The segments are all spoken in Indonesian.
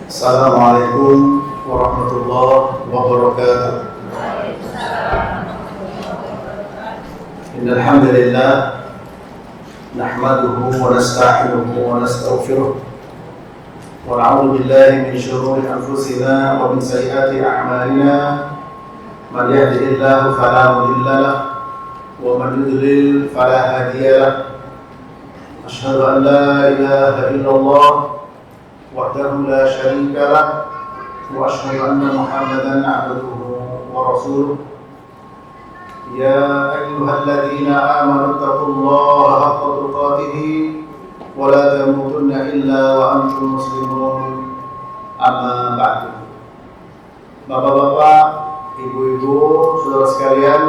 Assalamualaikum warahmatullahi wabarakatuh. Innal hamdalillah nahmaduhu wa nasta'inuhu wa nastaghfiruh wa na'udzu billahi min shururi anfusina wa min sayyiati a'malina. Man yahdihillahu fala mudilla lahu wa man yudlil fala hadiya lahu. Asyhadu an la ilaha illallah wahdahu la syarika lah wa asyhadu anna Muhammadan 'abduhu wa rasuluh. Ya ayyuhalladzina amanu taqullaha haqqa tuqatih wa la tamutunna illa wa antum muslimun. Amma ba'du. Bapak-bapak, ibu-ibu, saudara sekalian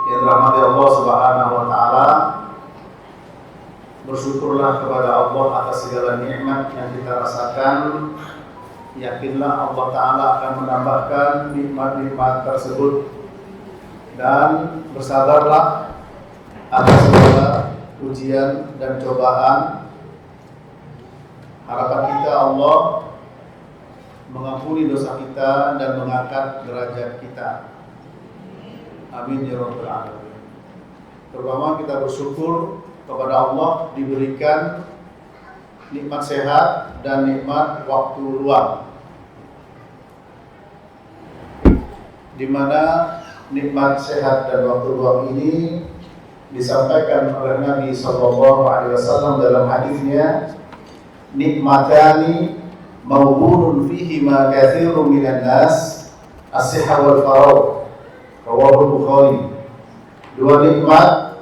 yang dirahmati Allah Subhanahu wa taala, bersyukurlah kepada Allah atas segala nikmat yang kita rasakan. Yakinlah Allah Ta'ala akan menambahkan nikmat-nikmat tersebut, dan bersabarlah atas segala ujian dan cobaan. Harapan kita Allah mengampuni dosa kita dan mengangkat derajat kita. Amin ya rabbal alamin. Terutama kita bersyukur kepada Allah diberikan nikmat sehat dan nikmat waktu luang, di mana nikmat sehat dan waktu luang ini disampaikan oleh Nabi Sallallahu Alaihi Wasallam dalam hadisnya, nikmatani mawbunun fihi ma katsirun minan nas as-sihha wal faragh, rawahu Bukhari. Dua nikmat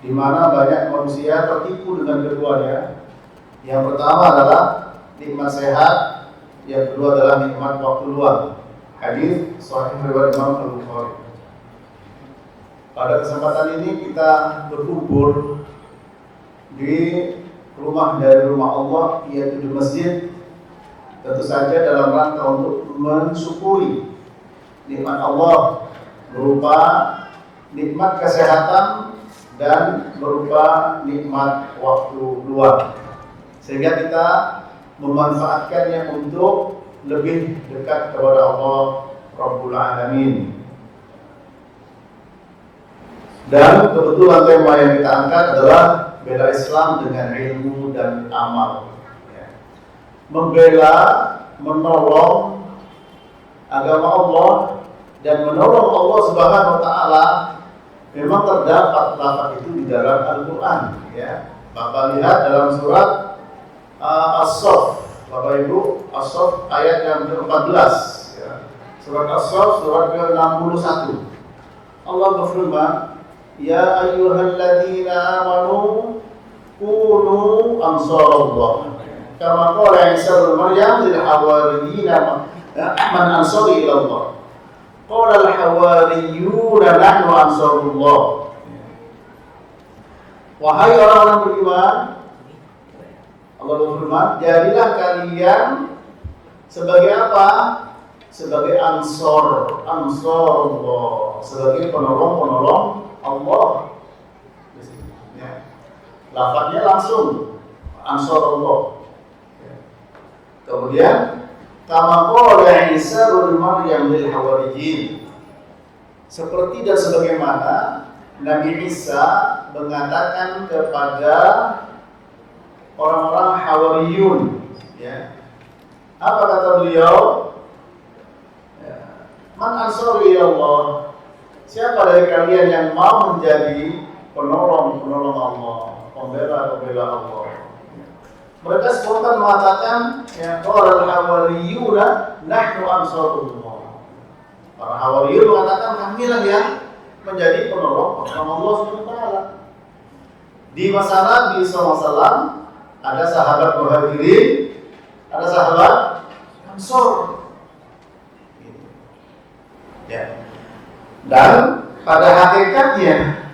di mana banyak manusia tertipu dengan keduanya. Yang pertama adalah nikmat sehat, yang kedua adalah nikmat waktu luang. Hadis sahih riwayat Imam Al-Bukhari. Pada kesempatan ini kita berkumpul di rumah dari rumah Allah, yaitu di masjid, tentu saja dalam rangka untuk mensyukuri nikmat Allah berupa nikmat kesehatan dan berupa nikmat waktu luang, sehingga kita memanfaatkannya untuk lebih dekat kepada Allah Rabbul Alamin. Dan kebetulan tema yang kita angkat adalah bela Islam dengan ilmu dan amal. Membela, menolong agama Allah dan menolong Allah Subhanahu wa taala memang terdapat lafaz itu di dalam Al-Quran, ya. Bapak lihat dalam surat As-Saff, Bapak Ibu, As-Saff ayat yang ke-14, ya. Surat As-Saff, surat ke-61. Allah berfirman, Ya ayyuhalladzina amanu kunu ansarallah kama qala Isa bin Maryam lil hawariyina man ansari ila Allah. Qala al-hawariyuna nahnu ansarullah. Wahai orang-orang beriman, Allah berfirman, jadilah kalian sebagai apa? Sebagai ansarullah, sebagai penolong-penolong Allah. Ya. Lafadznya langsung ansarullah. Ya. Kemudian kama qala Isa bin Maryam lil hawariyin, seperti dan sebagaimana Nabi Isa mengatakan kepada orang-orang Hawariyun, ya. Apa kata beliau? Ya. Man ansari Allah, siapa dari kalian yang mau menjadi penolong Allah, pembela Allah? Mereka spontan mengatakan, ya, qala al-hawariyuna nahnu ansarullah. Para hawariyun mengatakan, kamilah yang menjadi penolong Allah SWT. Di masa Nabi SAW ada sahabat Muhajirin, ada sahabat Ansor. Ya. Dan pada hakikatnya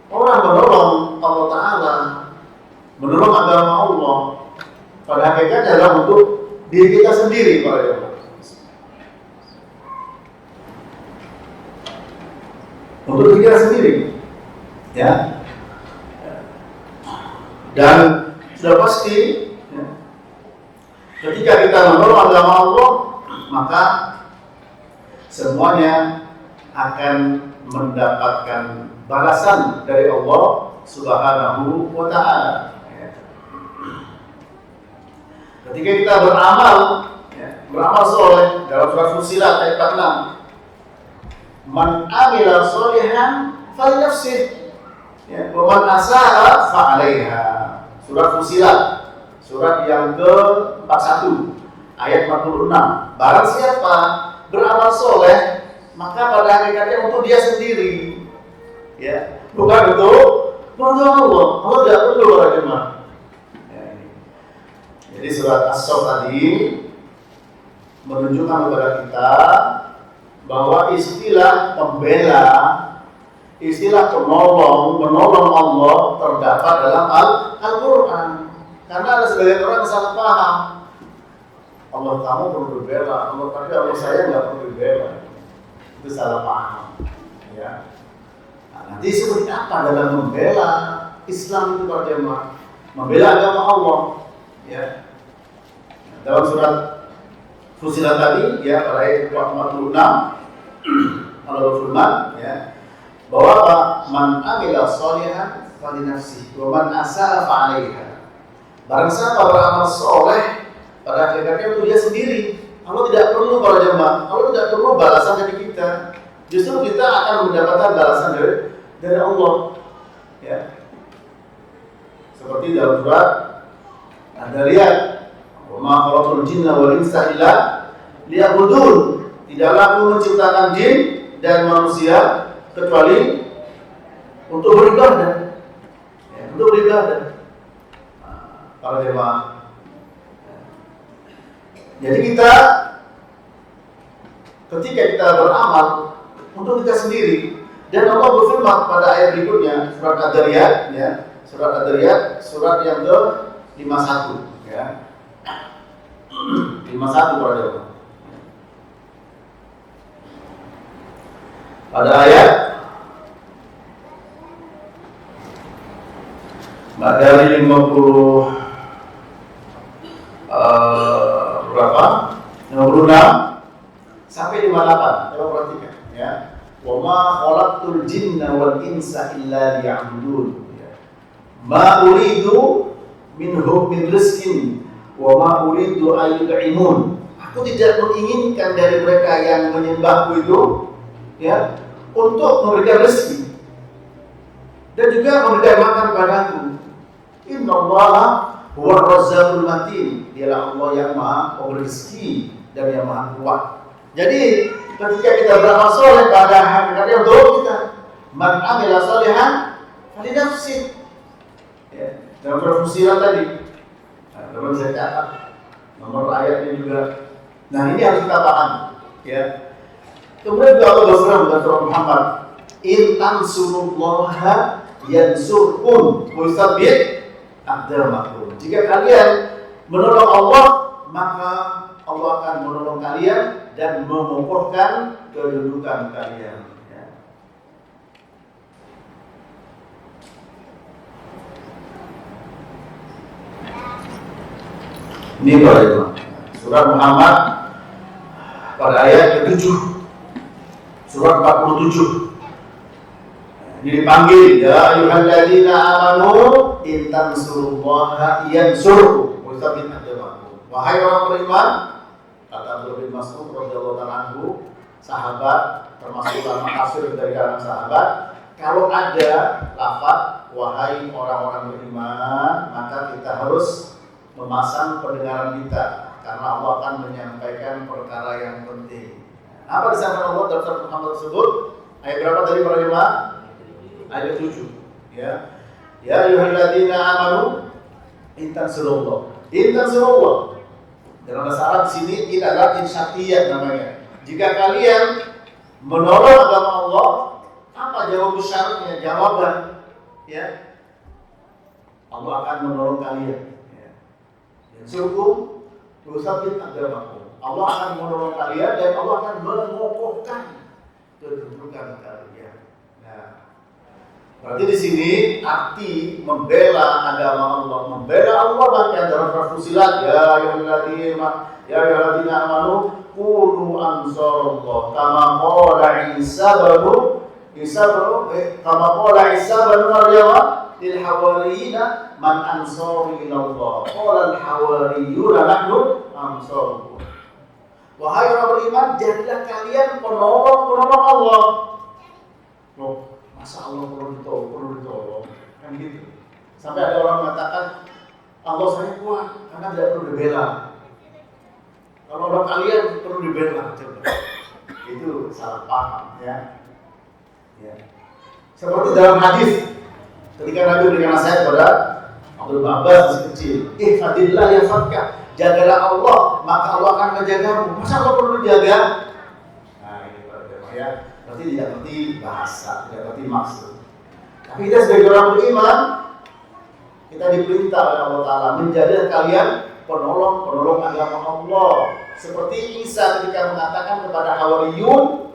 orang menolong Allah Ta'ala, menolong agama Allah, pada hakikatnya adalah untuk diri kita sendiri, para jemaah. Untuk diri kita sendiri, ya. Dan sudah pasti, ya, Ketika kita menolong agama Allah, maka semuanya akan mendapatkan balasan dari Allah Subhanahu wa Ta'ala. Ketika kita beramal soleh dalam surat Fussilat ayat 46, man amila solihan falinafsih, wa man asaa fa'alaiha. Surat Fussilat, surat yang ke-41 ayat 46. Barang siapa beramal soleh, maka pada hakikatnya untuk dia sendiri, ya, bukan untuk Allah. Allah tidak perlu para jemaah. Jadi surat As-Saff tadi menunjukkan kepada kita bahwa istilah pembela, istilah menolong Allah terdapat dalam Al-Quran. Karena ada sebagian orang yang salah paham. Allah kamu perlu dibela, Allah saya nggak perlu dibela. Itu salah paham. Ya. Nah, nanti seperti apa dalam membela Islam itu para jemaah? Membela agama Allah. Ya. Dalam surat Fussilat tadi, ya, pada ayat 46, Allah berfirman, ya, bahwa apa? Man amila sholihan falinafsihi wa man asaa fa'alaiha. Barang siapa beramal soleh, pada hakikatnya untuk dia sendiri. Allah tidak perlu para jemaah, Allah tidak perlu balasan dari kita. Justru kita akan mendapatkan balasan dari Allah. Ya. Seperti dalam surat Ad-Dariyat, wa ma khalaqtul jinna wal insa illa liya'budun. Tidaklah aku menciptakan jin dan manusia kecuali untuk beribadah. Ya, untuk beribadah. Para jemaah. Jadi kita ketika kita beramal untuk kita sendiri, dan Allah berfirman pada ayat berikutnya, surat Ad-Dariyat, ya, surat Ad-Dariyat, surat yang ke-51, ya. 51 para jemaah. Pada ayat dari 50 berapa? 56 sampai 58. Coba perhatikan, ya. Wa ma khalaqtul jinna wal insa illa liya'budun. Ma uridu minhum min rizqin wa ma uridu an yut'imun. Aku tidak menginginkan dari mereka yang menyembahku itu, ya, untuk memberikan rezeki dan juga memberikan makan padaku. Innallaha huwa razzaqul matin. Dialah Allah yang Maha pemberi rezeki dan yang Maha kuat. Jadi ketika kita beramal soleh, pada hakikatnya untuk kita. Man amila sholihan falinafsih. Ya, dalam surat Fussilat tadi. Nah, teman saya catat nomor ayatnya juga. Nah, ini harus kita paham, ya. Kemudian juga Allah berfirman dalam surah Muhammad, in tansurullaha yansurkum wa yusabbit aqdamakum. Jika kalian menolong Allah, maka Allah akan menolong kalian dan mengokohkan kedudukan kalian. Ya. Ini para surat Muhammad pada ayat ke-7, surat 47. Ini dipanggil, ya ayyuhalladzina amanu in tansurullaha yansurkum wa yusabbit aqdamakum. Wahai orang beriman, kata Abdullah bin Mas'ud radhiyallahu anhu, sahabat termasuk ulama kafir dari kalangan sahabat, kalau ada lafaz wahai orang-orang beriman, maka kita harus memasang pendengaran kita karena Allah akan menyampaikan perkara yang penting. Apa disampaikan Allah dalam surat Muhammad tersebut? Ayat berapa tadi para jemaah? Ayat 7. Ya. Ya ayyuhalladzina amanu in tansurullah. In tansurullah. Dalam bahasa Arab di sini ini adalah insyatiyah namanya. Jika kalian menolong agama Allah, apa jawab syaratnya? Jawaban, ya. Allah akan menolong kalian. Yansurkum wa yusabbit aqdamakum. Allah akan menolong kalian dan Allah akan mengokohkan kedudukan kalian. Nah, berarti di sini arti membela agama Allah, membela Allah bahkan dalam surat Fussilat, ya ayyuhalladzina amanu qulu ansarullah kama qala Isa bin Maryam lil hawariyina man ansari ila Allah qala al hawariyuna nahnu ansarullah. Wahai orang beriman, jadilah kalian penolong Allah. Loh, masa Allah perlu ditolong? Kan gitu. Sampai ada orang mengatakan Allah saya kuat karena tidak perlu dibela. Kalau orang kalian perlu dibela, coba. Itu salah paham, ya. Seperti dalam hadis ketika Nabi berikan nasihat kepada Abdul Abbas masih kecil, ihfadillah yahfadka, jagalah Allah maka Allah akan menjagamu. Masa Allah perlu dijaga? Nah ini ya, berarti tidak ngerti bahasa, tidak ngerti maksud. Tapi kita sebagai orang beriman, kita diperintah oleh Allah Ta'ala menjadikan kalian penolong agama Allah. Seperti Isa ketika mengatakan kepada Hawariyun,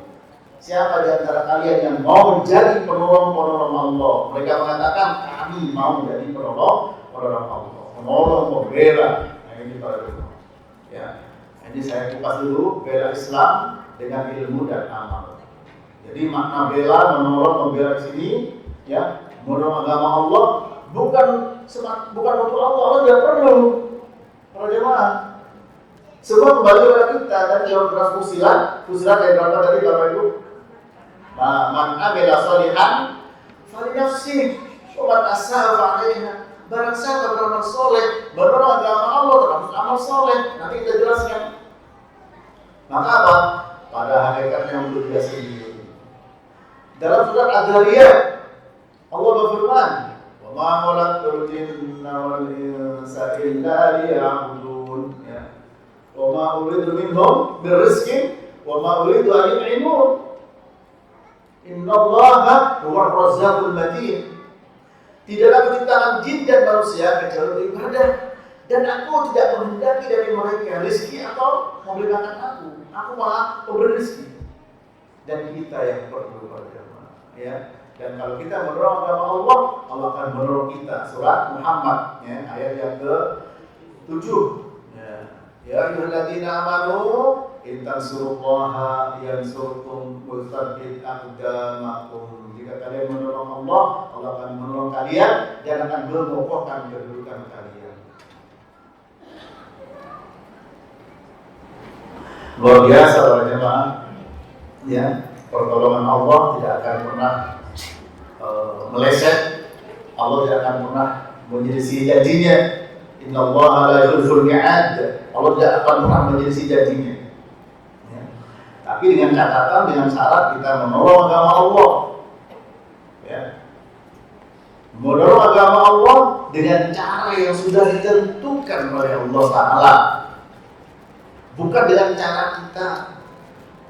siapa di antara kalian yang mau menjadi penolong Allah? Mereka mengatakan kami mau menjadi penolong Allah, penolong membela. Nah ini para ulama. Ya, ini saya kupas dulu bela Islam dengan ilmu dan amal. Jadi makna bela, menolong, membela di sini, ya, menolong agama Allah bukan untuk Allah tidak perlu. Para jemaah, semua kembali kepada kita dan dalam keras fusilat dari berapa tadi Bapak Ibu? Man amila salihan falinafsih wa man asaa fa'alaiha. Barang siapa beramal soleh, menolong agama Allah termasuk amal soleh. Nanti kita jelaskan. Maka apa? Pada hakikatnya untuk dia sendiri. Dalam surat Ad-Dariyat Allah berfirman, "Wa ma khalaqtul jinna wal insa illa liya'budun." Ya. Wa ma uridu minhum birrizqin wa ma uridu an yut'imun. Innallaha huwar razzaqul matin. Tidaklah kuciptakan jin dan manusia kecuali beribadah, dan aku tidak menghendaki dari mereka rezeki atau memberi makan aku. Aku malah memberi rezeki. Dan kita yang perlu beragama, ya. Dan kalau kita menolong agama Allah, Allah akan menolong kita. Surat Muhammad, ya, ayat yang ke-7. Ya ayyuhalladzina amanu in tansurullaha yansurkum wa yuthabbit aqdamakum. Jika kalian menolong Allah, Allah akan menolong kalian dan akan mengokohkan kedudukan kalian. Luar biasa para jemaah. Ya, pertolongan Allah tidak akan pernah meleset. Allah tidak akan pernah menyelisih janjinya. Innallaha la yukhliful mi'ad. Allah tidak akan pernah menyelisih janjinya. Ya. Tapi dengan catatan, dengan syarat kita menolong agama Allah. Ya. Menolong agama Allah dengan cara yang sudah ditentukan oleh Allah Ta'ala. Bukan dengan cara kita.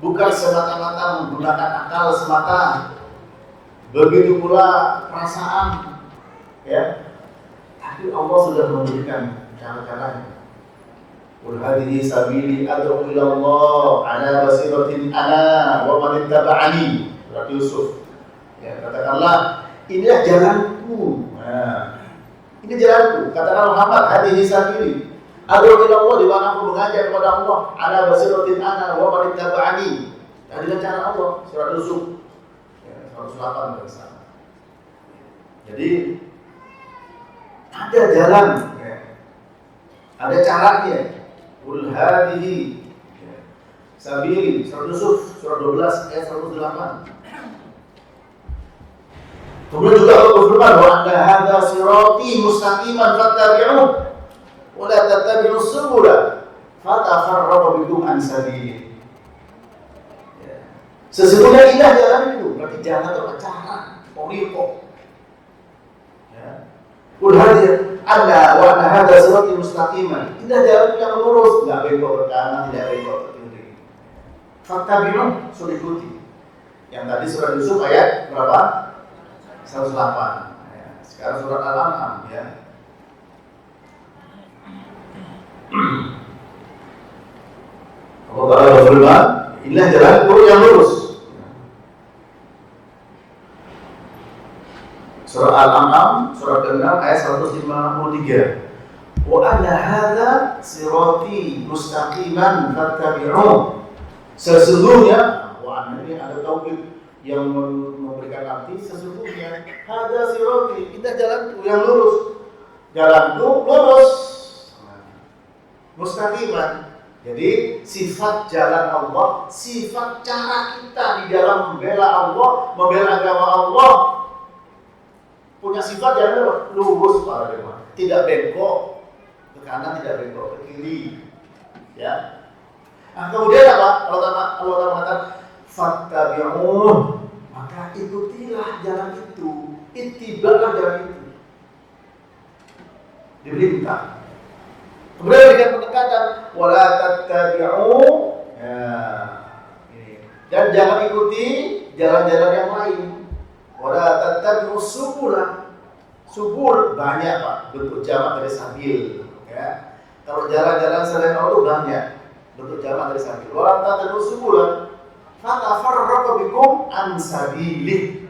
Bukan semata-mata menggunakan akal semata. Begitu pula perasaan. Ya. Tapi Allah sudah memberikan cara-caranya. Qul hadhihi sabili ad'u ila Allah ala basiratin ana wa man ittaba'ani. Surat Yusuf. Ya, katakanlah inilah jalanku. Nah, ini jalanku. Katakan Muhammad hadhihi sabili ad'u ila Allah, di mana aku mengajak kepada Allah ala basiratin ana wa man ittaba'ani. Dengan cara Allah. Surat Yusuf. Ya, 108 bersama. Jadi ada jalan, ya. Ada caranya. Qul hadhihi sabili, surat Yusuf surat 12 ayat 108. Kemudian juga Allah berfirman, wa anna hadza sirati mustaqiman fattabi'uhu wa la tattabi'us subula fatafarraqu bikum an sabili. Sesungguhnya indah jalan itu, berarti jalan itu cara, tariqah. Qul hadhihi anna wa anna hadza sirati mustaqiman. Indah jalan yang lurus, enggak belok ke kanan, tidak belok ke kiri. Fattabi'uhu, suruh ikuti. Yang tadi surat Yusuf ayat berapa? 108. Ya, sekarang surat Al-An'am, ya. Allah Ta'ala berfirman, inilah jalan yang lurus. Surah Al-An'am, surat ke-6 ayat 153. Wa anna hadza sirati mustaqiman fattabi'uh. Sesungguhnya, wa anna ini ada tauhid yang memberikan arti sesungguhnya. Hadza sirati, kita jalanku yang lurus. Jalanku lurus. Mustaqiman. Jadi sifat jalan Allah, sifat cara kita di dalam membela Allah, membela agama Allah, punya sifat yang lurus para jemaah, tidak bengkok ke kanan, tidak bengkok ke kiri, ya. Nah, kemudian apa? Allah mengatakan fattabi'un, maka ikutilah jalan itu, ittibalah jalan itu, diperintah. Kemudian dengan pendekatan wala tattabi'u, ya, ini. Dan jangan ikuti jalan-jalan yang lain. Wala tattabi'u subula. Subul banyak Pak, bentuk jamak dari sabil, ya. Kalau jalan-jalan selain Allah banyak bentuk jamak dari sabil. Wala tattabi'u subula fatafarraqu bikum an sabilih.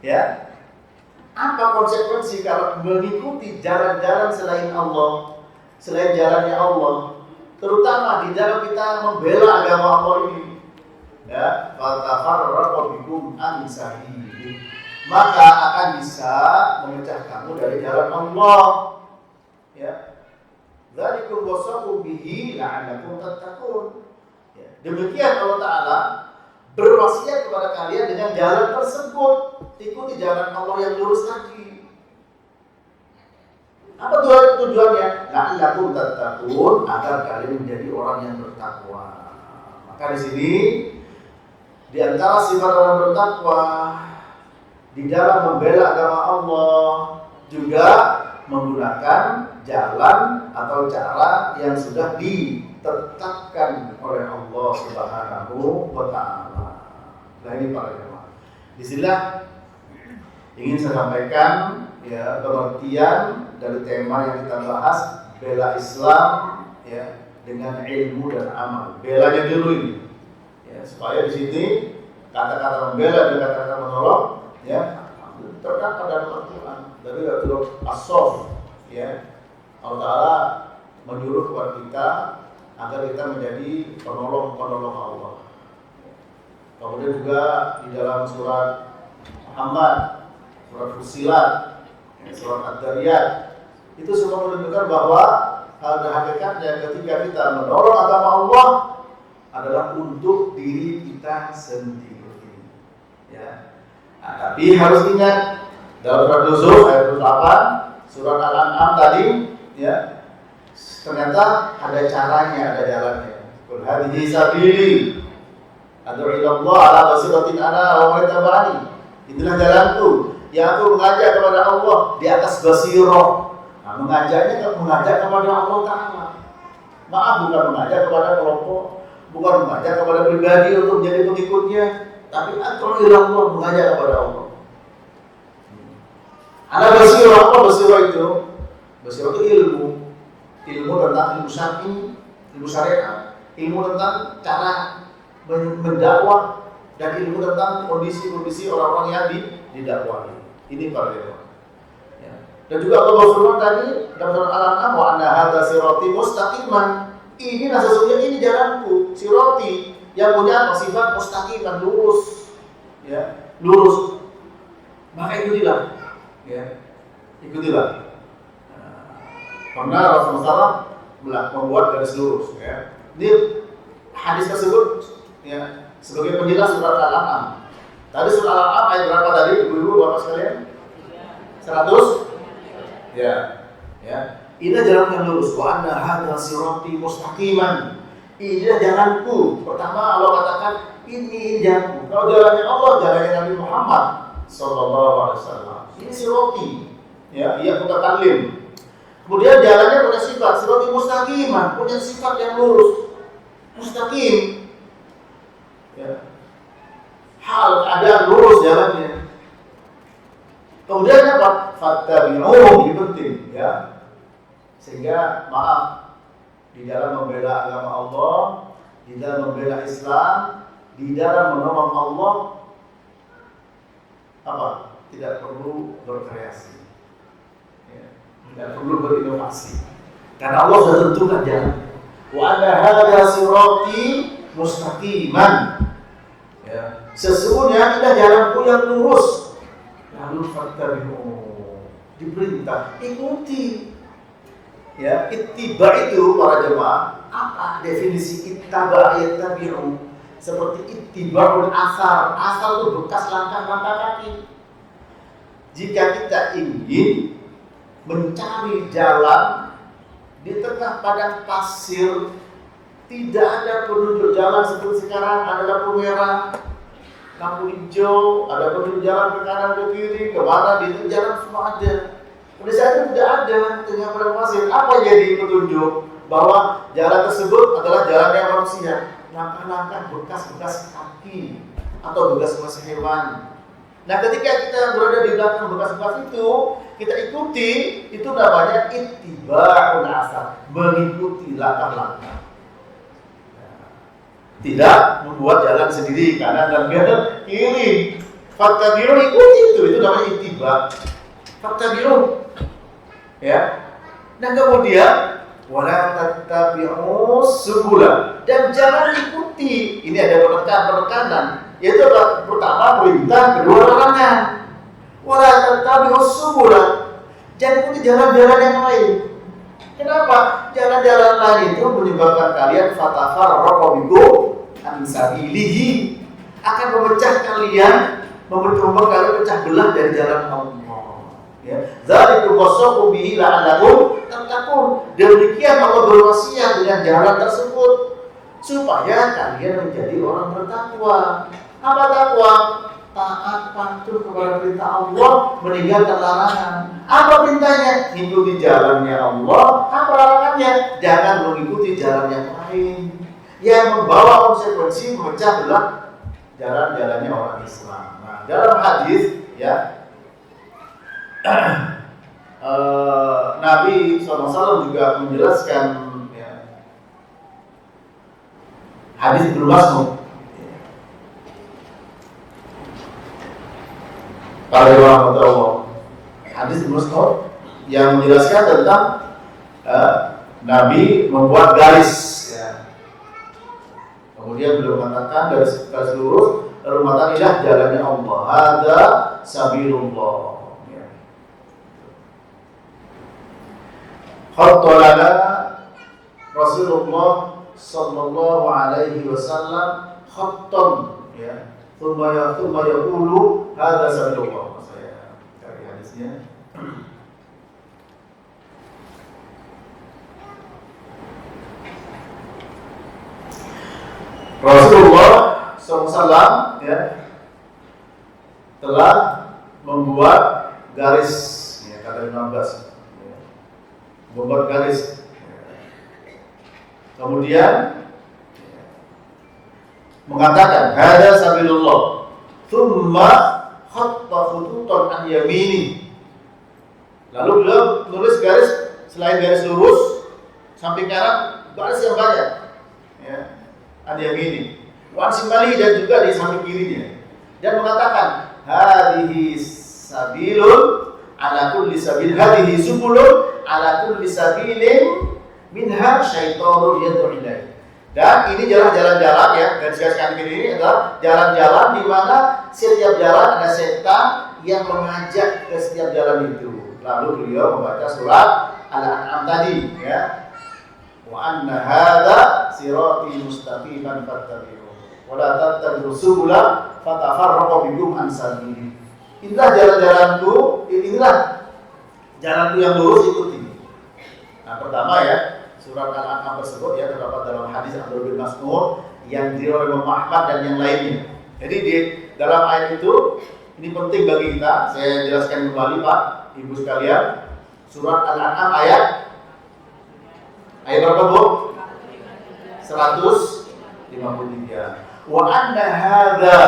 Ya. Apa konsekuensi kalau mengikuti jalan-jalan selain Allah? Selain jalannya Allah, terutama di dalam kita membela agama Allah ini, ya, fatafarraqu bikum an sabilih, maka akan bisa memecah kamu dari jalan Allah, ya. Dzalikum wasaqu bihi la'allakum tattaqun. Ya. Demikian Allah Ta'ala berwasiat kepada kalian dengan jalan tersebut, ikuti jalan Allah yang lurus tadi. Apa tujuannya? La'allakum tattaqun, agar kalian menjadi orang yang bertakwa. Maka di sini di antara sifat orang bertakwa di dalam membela agama Allah juga menggunakan jalan atau cara yang sudah ditetapkan oleh Allah Subhanahu wa Ta'ala. Nah, ini para jemaah. Disinilah ingin saya sampaikan, ya, pengertian dari tema yang kita bahas, bela Islam, ya, dengan ilmu dan amal. Belanya dulu ini, ya, supaya di sini kata-kata membela dan kata-kata menolong, ya, terdapat dalam Al-Quran dari Surah As-Saff, ya. Allah Ta'ala menyuruh kepada kita agar kita menjadi penolong-penolong Allah. Kemudian juga di dalam surat Muhammad, surat Fussilat, surat Ad-Dariyat, itu semua menunjukkan bahwa pada hakikatnya ketika kita menolong agama Allah adalah untuk diri kita sendiri, ya. Nah, tapi harus ingat dalam surat Yusuf ayat 28, surat Al-An'am tadi, ya, ternyata ada caranya, ada jalannya. Qul hadhihi sabili ad'u ila Allah ala basiratin ana wa man ittaba'ani. Itulah jalanku, yang aku mengajak kepada Allah di atas basirah. Nah, mengajak kepada Allah Ta'ala. Maaf, bukan mengajak kepada kelompok, bukan mengajak kepada pribadi untuk menjadi pengikutnya, tapi ad'u ila Allah, mengajak kepada Allah. Ada basirah, apa basirah itu? Basirah itu ilmu tentang ilmu syar'i, ilmu syariat, ilmu tentang cara mendakwah, dan ilmu tentang kondisi-kondisi orang-orang yang didakwahi. Ini para jemaah. Ya. Dan juga Allah berfirman tadi dalam surat Al-An'am, wa anna hadza sirati mustaqiman. Ini sesungguhnya ini jalanku, sirati, yang punya sifat mustaqiman, lurus, ya, lurus. Maka ikutilah, ya, ikutilah. Karena Rasulullah SAW membuat garis lurus, ya. Ini hadis tersebut, ya, sebagai penjelas surat Al-An'am. Tadi surat Al-An'am ayat berapa tadi, ibu-ibu, bapak sekalian? 100? Ya, ya. Ini jalan yang lurus. Wa anna hadza sirati mustaqiman. Ini jalanku. Pertama Allah katakan ini jalanku. Kalau jalannya Allah, jalannya Nabi Muhammad sallallahu alaihi wasallam. Ini sirati. Ya, ia mutakallim. Kemudian jalannya punya sifat sirati mustaqiman, punya sifat yang lurus. Mustaqim. Ya. Hal ada lurus jalannya. Kemudian apa? Fattabi'uh, ini penting, ya. Sehingga maaf, di dalam membela agama Allah, di dalam membela Islam, di dalam menolong Allah, apa? Tidak perlu berkreasi. Ya. Tidak perlu berinovasi. Karena Allah sudah tentukan jalan. Wa anna hadza sirati mustaqiman. Ya, sesungguhnya inilah jalanku yang lurus. Lalu fattabi'u, diperintah ikuti. Ya, ittiba itu para jemaah, apa definisi ittaba yattabi'u? Seperti ittiba'ul asar. Asar itu bekas langkah-langkah kaki. Jika kita ingin mencari jalan di tengah padang pasir, tidak ada penunjuk jalan seperti sekarang, ada lampu merah, lampu hijau, ada penunjuk jalan ke kanan ke kiri, ke mana di jalan semua ada. Pada saat itu tidak ada tengah padang pasir. Apa jadi petunjuk bahwa jalan tersebut adalah jalannya manusia? Langkah-langkah bekas-bekas kaki atau bekas-bekas hewan. Nah, ketika kita berada di belakang bekas-bekas itu, kita ikuti, itu namanya ittiba'ul asar, mengikuti langkah-langkah. Tidak membuat jalan sendiri kanan dan kiri. Fattabi'u, ikuti itu namanya ittiba. Fattabi'u. Ya. Nah, kemudian wala tattabi'u subula, dan jangan ikuti. Ini ada penekanan, yaitu pertama perintah, kedua larangan. Wala tattabi'u subula, jangan ikuti jalan-jalan yang lain. Kenapa? Jalan-jalan lain itu menyebabkan kalian fatafarraqu bikum an sabilihi, akan memecah kalian, membuat kalian pecah belah dari jalan Allah. Ya, zalikum wasaqu bihi la'allakum tattaqun. Demikian Allah berwasiat dengan jalan tersebut supaya kalian menjadi orang bertakwa. Apa takwa? Taat patuh kepada perintah Allah, meninggalkan larangan. Apa perintahnya? Ikuti jalannya Allah. Apa larangannya? Jangan mengikuti jalan yang lain yang membawa konsekuensi memecah belah jalan-jalannya orang Islam. Nah, dalam hadis ya, Nabi SAW juga menjelaskan ya, hadis Ibnu Mas'ud. Pada Allah, hadis Ibnu Mas'ud yang menjelaskan tentang Nabi membuat garis. Ya. Kemudian beliau mengatakan garis lurus, lalu mengatakan inilah jalannya Allah. Hada sabilullah. Khattalana Rasulullah sallallahu alaihi wasallam khattan, ya. Thumma yaqulu hadza sabilullah. Saya cari hadisnya. Rasulullah SAW ya, telah membuat garis, ya, kata 15, ya, membuat garis. Kemudian mengatakan hada sabilullah, thumma khatta khututan an yamini. Lalu beliau tulis garis, selain garis lurus samping kanan, garis yang banyak, ya, an yamini, wa simali, dan juga di samping kirinya, dan mengatakan hadhihi sabilun ala kulli sabil, hadhihi subulun ala kulli sabilin minha syaitanun yad'u ilaihi. Dan ini jalan-jalan ya, garis-garis kanan kiri ini adalah jalan-jalan di mana setiap jalan ada setan yang mengajak ke setiap jalan itu. Lalu beliau membaca surat Al-An'am tadi, ya. Wa anna hadza sirati mustaqiman fattabi'u wa la tattabi'u subula fatafarraqu bikum an sabili. Inilah jalan-jalanku, inilah jalanku yang lurus, ikuti. Nah, pertama ya, surat Al-An'am tersebut ya terdapat dalam hadis Abdullah bin Mas'ud yang diriwayatkan Imam Ahmad dan yang lainnya. Jadi di dalam ayat itu ini penting bagi kita. Saya jelaskan kembali Pak, Ibu sekalian. Surat Al-An'am ayat berapa Bu? 153. Wa anna hadza.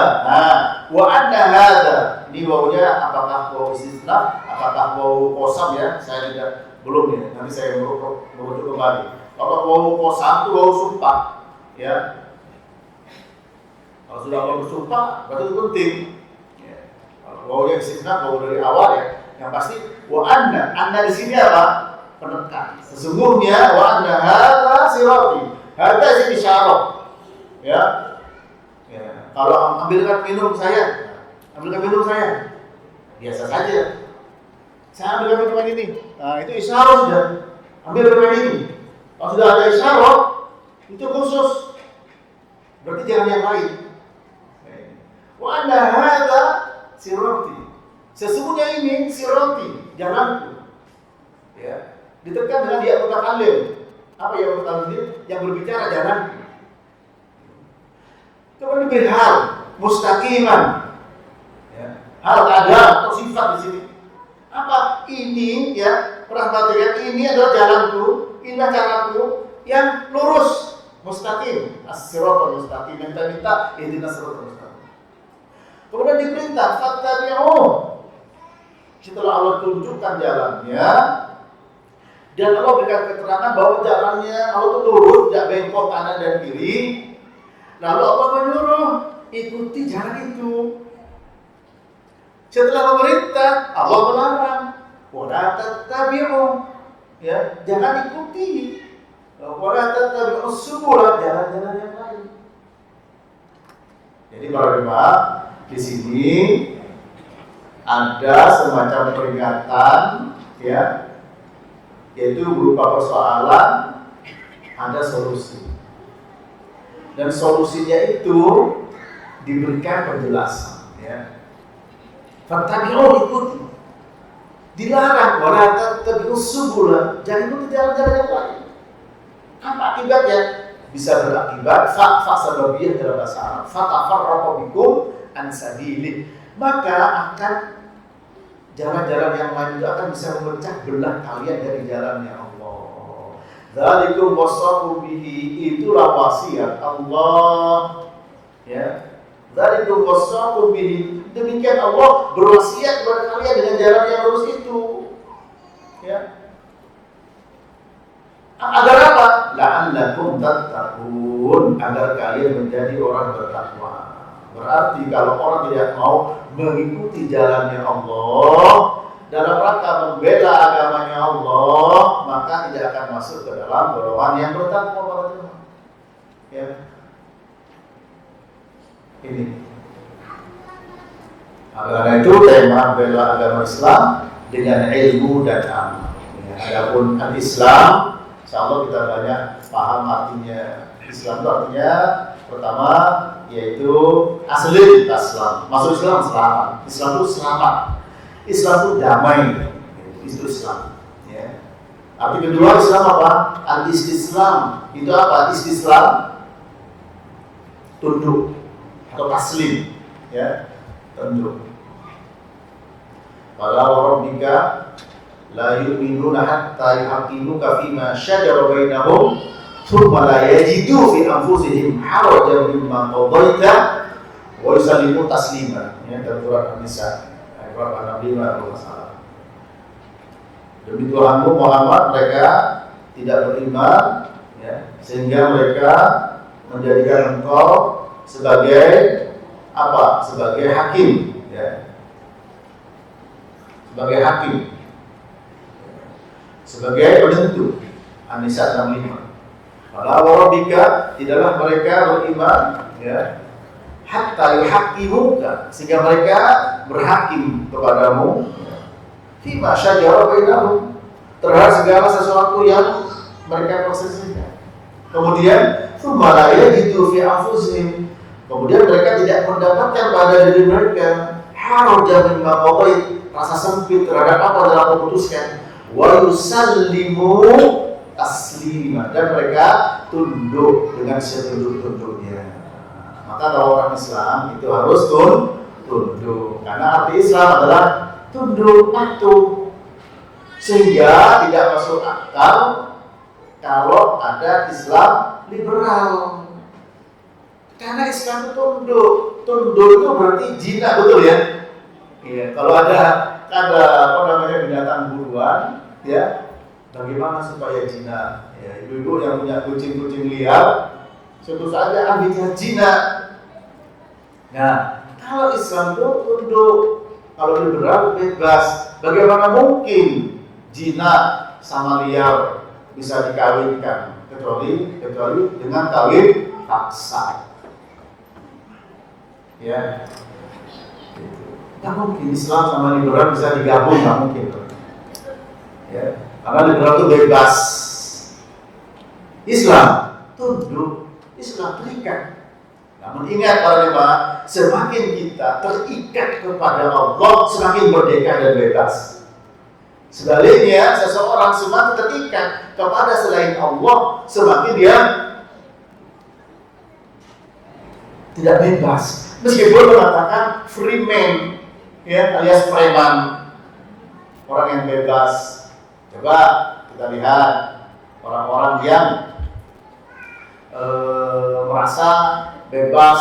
Wa anna hadza. Ini wawunya apakah wawu istisna, apakah wawu qasam ya? Saya belum ya, nanti saya merujuk kembali. Kalau wawu qasam itu wawu sumpah, ya. Kalau sudah wawu sumpah, berarti itu penting. Ya. Kalau wawu yang istisna, wawu dari awal ya, Yang pasti wa anna di sini apa? Penekan. Sesungguhnya wa anna hadza sirati. Hadza sini syarat. Ya. Ya. Kalau ambilkan minum saya. Biasa saja. Saya ambilkan minuman ini. Nah, itu isyarat sudah. Ambil minuman ini. Kalau sudah ada isyarat, itu khusus. Berarti jangan yang lain. Wa anna hadza sirati. Sesungguhnya ini sirati, jalanku. Ya. Ditekan dengan dia mutakalim. Apa yang mutakalim? Yang berbicara jalanku. Kemudian diberi hal mustaqiman. Ya. Hal ada atau sifat di sini. Apa ini ya? Perhatikan ini adalah jalanku, inilah caraku yang lurus, mustaqim, as-siratal mustaqim. Yang kita minta ihdinas siratal mustaqim. Kemudian diperintah fattabi'u. Setelah Allah tunjukkan jalannya dan Allah berikan keterangan bahwa jalannya Allah itu lurus, tidak bengkok kanan dan kiri. Lalu Allah menyuruh ikuti jalan itu. Setelah memerintah, Allah melarang. Wala tattabi'u. Ya, jangan ikuti. Wala tattabi'u subul, jalan-jalan yang lain. Jadi para jemaah, di sini ada semacam peringatan, ya, yaitu berupa persoalan, ada solusi. Dan solusinya itu diberikan penjelasan, ya. Fattabi'u, ikuti. Dilarang wala tattabi'u subul, jangan ikuti jalan-jalan yang lain. Apa akibatnya? Bisa berakibat fa sababiyah dalam bahasa Arab. Fatafarraqu bikum an sabilih. Maka akan jalan-jalan yang lain itu akan bisa memecah belah kalian dari jalannya Allah. Dzalikum wasaqu bihi, itulah wasiat Allah. Ya. Dzalikum wasaqu bihi, demikian Allah berwasiat kepada kalian dengan jalan yang lurus itu. Ya. Agar apa? La'allakum tattaqun, agar kalian menjadi orang bertakwa. Berarti kalau orang tidak mau mengikuti jalannya Allah dalam rangka membela agamanya Allah, maka tidak akan masuk ke dalam golongan yang bertakwa. Ya. Ini. Karena itu tema bela agama Islam dengan ilmu dan amal. Ya, adapun al-Islam, insyaallah kita banyak paham artinya. Islam itu artinya pertama yaitu asli Islam. Masuk Islam selamat. Islam itu selamat. Islam itu damai. Itu Islam. Ya. Arti kedua Islam apa? Al-istislam. Itu apa? Istislam tunduk atau taslim. Ya, tunduk. Wala rabbika la yu'minuna hatta yuhaqqimuka fima shajara bainahum thumma la yajidu fi anfusihim harajan mimma qadaita wa yusallimu taslima. Ya, dalam surat An-Nisa ayat 65 kalau salah. Demi Tuhanmu Muhammad, mereka tidak beriman, ya, sehingga mereka menjadikan engkau sebagai apa? Sebagai hakim, ya. Sebagai hakim, sebagai penentu. An-Nisa 65. Wala rabbika, tidaklah mereka beriman, ya, hatta yuhaqqimuka, sehingga mereka berhakim kepadamu, ya, fima syajara bainahum, terhadap segala sesuatu yang mereka perselisihkan. Kemudian tsumma la yajidu fi anfusihim, kemudian mereka tidak mendapatkan pada diri mereka harajan mimma qadait, rasa sempit terhadap apa yang telah memutuskan, wa yusallimu taslima, dan mereka tunduk dengan setunduk-tunduknya. Maka kalau orang Islam itu harus tunduk, karena arti Islam adalah tunduk, patuh, sehingga tidak masuk akal kalau ada Islam liberal. Karena Islam itu tunduk itu berarti jinak, betul ya? Iya, kalau ada apa namanya binatang buruan, ya, bagaimana supaya jinak? Ya, ibu-ibu yang punya kucing-kucing liar, tentu saja ambilnya jinak. Nah, kalau Islam itu tunduk, Kalau liberal bebas. Bagaimana mungkin jinak sama liar bisa dikawinkan kecuali dengan kawin paksa. Ya, nggak mungkin Islam sama liberal bisa digabung, nggak mungkin. Ya, karena liberal itu bebas, Islam tunduk, Islam terikat. Namun ingat para jemaah, semakin kita terikat kepada Allah, semakin merdeka dan bebas. Sebaliknya, seseorang semakin terikat kepada selain Allah, semakin dia tidak bebas. Meskipun mengatakan free man, ya, alias preman, orang yang bebas. Coba kita lihat orang-orang yang merasa bebas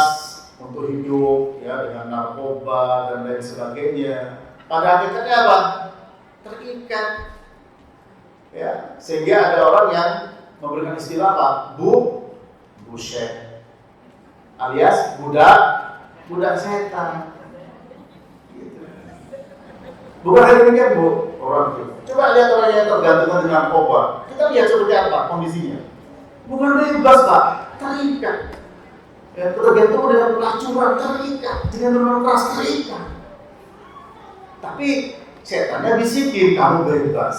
untuk hidup, ya, dengan narkoba dan lain sebagainya. Pada akhirnya apa? Terikat, ya, sehingga ada orang yang memberikan istilah apa? Buset, alias budak setan. Gitu. Bukan hanya demikian, Bu, orang itu. Coba lihat orang yang tergantungan dengan narkoba. Kita lihat seperti apa kondisinya. Bukan bebas, Pak, terikat. Ya, tergantung dengan pelacuran, terikat, dengan minuman keras, terikat. Tapi setannya bisikin, kamu bebas,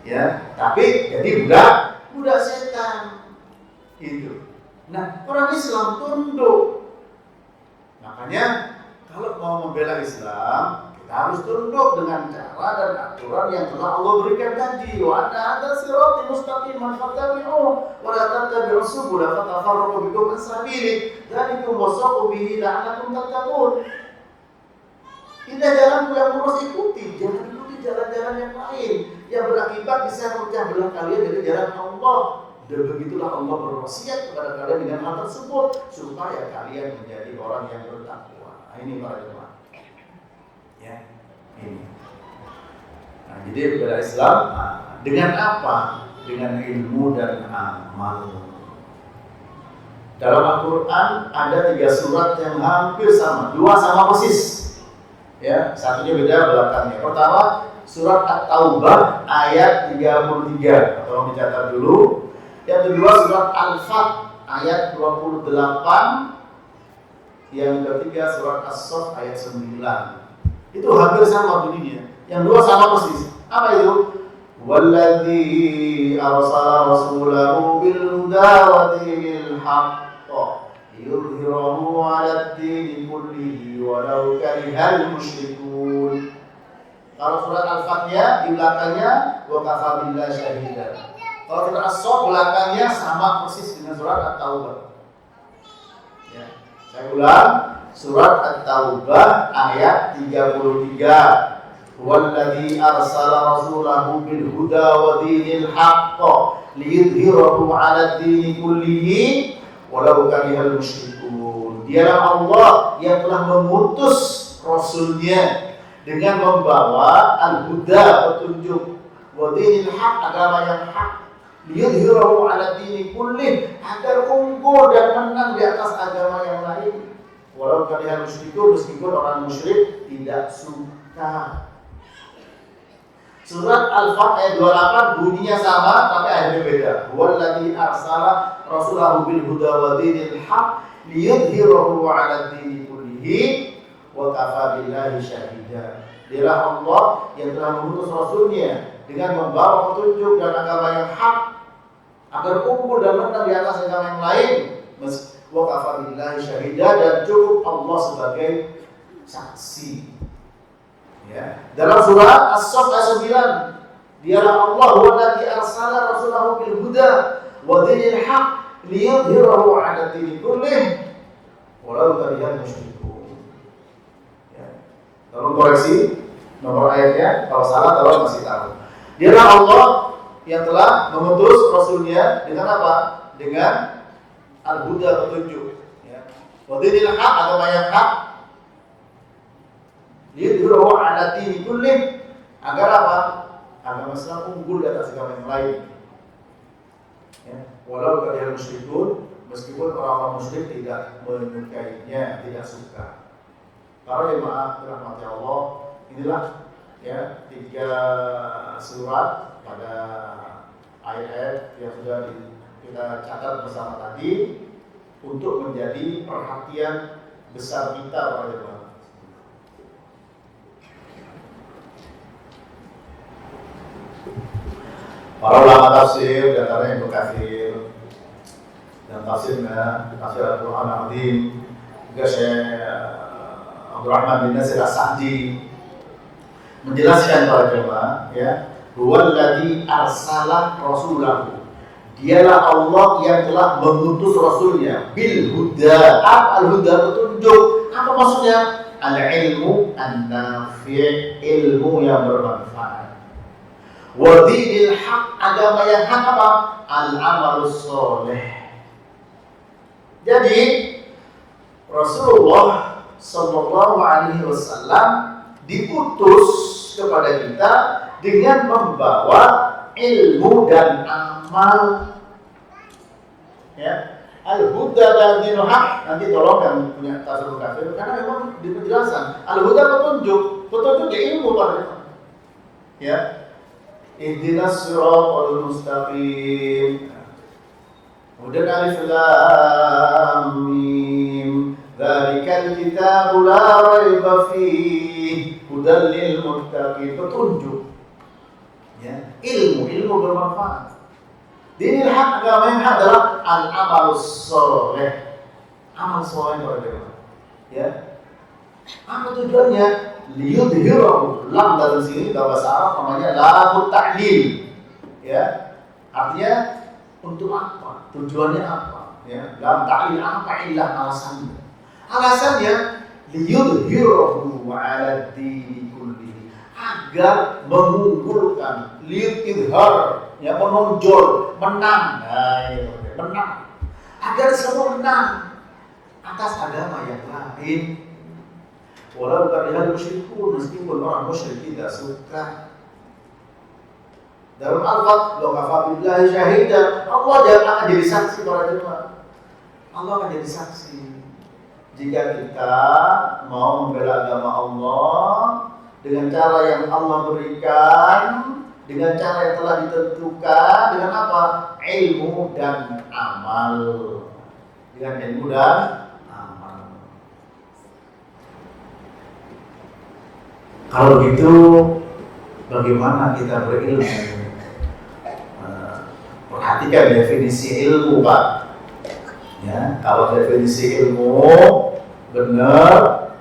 ya. Tapi jadi budak setan, itu. Nah, orang Islam tunduk. Makanya kalau mau membela Islam, kita harus tunduk dengan cara dan aturan yang telah Allah berikan tadi. Wa ada siratal mustaqim fattabi'uhu wa la tattabi'us subula fatafarraqu bikum an sabilihi. Dzalikum wasaqu bihi la'allakum tattaqun. Tidak jalanku yang lurus ikuti, jangan ikuti jalan-jalan yang lain yang berakibat bisa memecah belah kalian dari jalan Allah. Dan begitulah Allah berwasiat kepada kalian dengan hal tersebut supaya kalian menjadi orang yang bertakwa. Nah, ini para jemaah. Ya, ini. Nah, jadi bela Islam dengan apa? Dengan ilmu dan amal. Dalam Al-Quran ada 3 surat yang hampir sama, 2 sama persis. Ya, satunya beda belakangnya. Pertama, surat At-Taubah ayat 33. Tolong dicatat dulu. Yang kedua surat Al-Fat ayat 28. Yang ketiga surat As-Saff ayat 9. Itu hampir sama bunyinya. Yang 2 sama persis. Apa itu? Walladzi arsala rasulahu bil huda wa dinil haqq liyudhhirahu 'ala ad-din kullihi walau karihal musyrikun. Kalau surat Al-Fatihah di belakangnya wa kafa billahi syahida. Kalau surat As-Saff belakangnya sama persis dengan surat At-Taubah. Ya, saya ulang, surat At-Taubah ayat 33. Walladzi arsala rasulahu bil huda wa dinil haqq liyudhhirahu 'ala ad-din kullihi walau karihal musyrikun. Dialah Allah yang telah mengutus rasulnya dengan membawa al-huda, petunjuk, wa dinil haqq, agama yang hak, liyudhhirahu 'ala ad-din kullihi, agar unggul dan menang di atas agama yang lain. Walau karihal musyrikun, meskipun orang musyrik tidak suka. Surat Al-Fat ayat 28 bunyinya sama tapi akhirnya beda. Walladzi arsala rasulahu bil huda wa dinil haqq liyudhhirahu 'ala ad-din kullihi wa kafa billahi syahida. Dialah Allah yang telah mengutus rasulnya dengan membawa petunjuk dan agama yang hak agar unggul dan menang di atas agama yang lain. Wa kafa billahi syahida, dan cukup Allah sebagai saksi. Ya. Dalam surah As-Saff ayat 9, dialah Allah walladzi arsala rasulahu bil huda wa dinil haqq liyudhhirahu 'ala ad-din kullih walau karihal musyrikun. Ya. Tolong koreksi nomor ayatnya, kalau salah tolong kasih tahu. Dialah Allah yang telah mengutus rasulnya dengan apa? Dengan al-huda, petunjuk. Ya. Wa dinil haqq, agama yang hak, liyudhhirahu 'ala ad-din kullih, agar apa? Agama Islam unggul di atas agama yang lain. Ya, walau karihal musyrikun, meskipun orang-orang musyrik tidak menyukainya, tidak suka. Para jemaah dirahmati Allah, inilah ya 3 surat pada ayat yang sudah kita catat bersama tadi untuk menjadi perhatian besar kita para jemaah. Para ulama tafsir, diantaranya Ibnu Katsir dan tafsirnya tafsir Al-Quran Al-Azim, juga Syekh Abdurrahman bin Nasir As-Sa'di menjelaskan para jemaah ya, huwallazi arsala rasulahu, dialah Allah yang telah mengutus rasulnya bil huda. Apa al-huda? Petunjuk. Apa maksudnya? Al-ilmu an-nafi', ilmu yang bermanfaat. Wa dinil haq, agama yang hak apa? Al-amalus sholeh. Jadi Rasulullah sallallahu alaihi wasallam diutus kepada kita dengan membawa ilmu dan amal. Ya, al-huda dan dinul haq. Nanti tolong yang punya tafsir kafir, karena memang di penjelasan al-huda petunjuk, petunjuk ya ilmu Pak. Ya. Ihdinas siratal mustaqim. Hudan alif lam mim. Dzalikal kitabu la raiba fihi hudan lil muttaqin. Petunjuk. Ya, ilmu bermanfaat. Dinil haq, agama yang hak adalah al-amalus sholeh. Amal soleh beragama. Ya. Apa tujuannya? Liyudhirahu. Lam dalam sini dalam bahasa Arab namanya lamut ta'lil. Ya. Artinya untuk apa? Tujuannya apa? Ya. Lam ta'lil apa ilah alasannya? Alasannya liyudhirahu 'ala dini kullihi, agar mengunggulkan, liyudhhar, ya, menonjol, menang. Nah, ya, menang. Agar semua menang atas agama yang lain. Walau karihal musyrikun, meskipun orang musyrik tidak suka. Dalam Al-Fat, lo kafa billahi syahida, Allah akan jadi saksi para jemaah. Allah akan jadi saksi jika kita mau membela agama Allah dengan cara yang Allah berikan, dengan cara yang telah ditentukan, dengan apa? Ilmu dan amal. Dengan ilmu dan amal. Kalau gitu, bagaimana kita berilmu? Perhatikan definisi ilmu, Pak. Ya, kalau definisi ilmu benar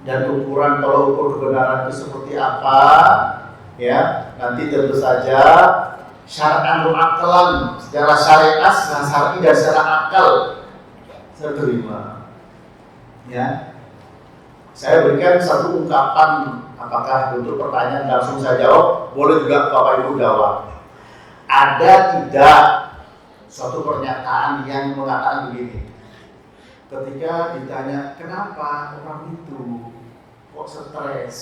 dan ukuran kalau ukur kebenaran itu seperti apa, ya, nanti tentu saja syar'an mu'akkalan, secara syariat, secara syar'i dan secara akal saya terima. Ya, saya berikan satu ungkapan, apakah untuk pertanyaan langsung saya jawab, boleh juga Bapak Ibu jawab. Ada tidak suatu pernyataan yang mengatakan begini, ketika ditanya kenapa orang itu kok stres?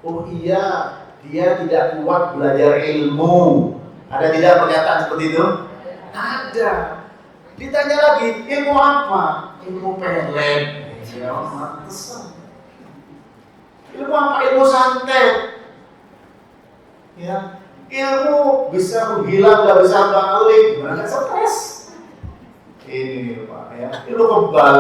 Oh iya, dia tidak kuat belajar ilmu. Ada tidak pernyataan seperti itu? Ada. Ditanya lagi, ilmu apa? Ilmu pelet. Ya, mantesan. Ilmu apa? Ilmu santet. Ya, ilmu bisa menghilang, nggak bisa balik, gimana? Stres. Ini Pak, ya, ilmu kebal.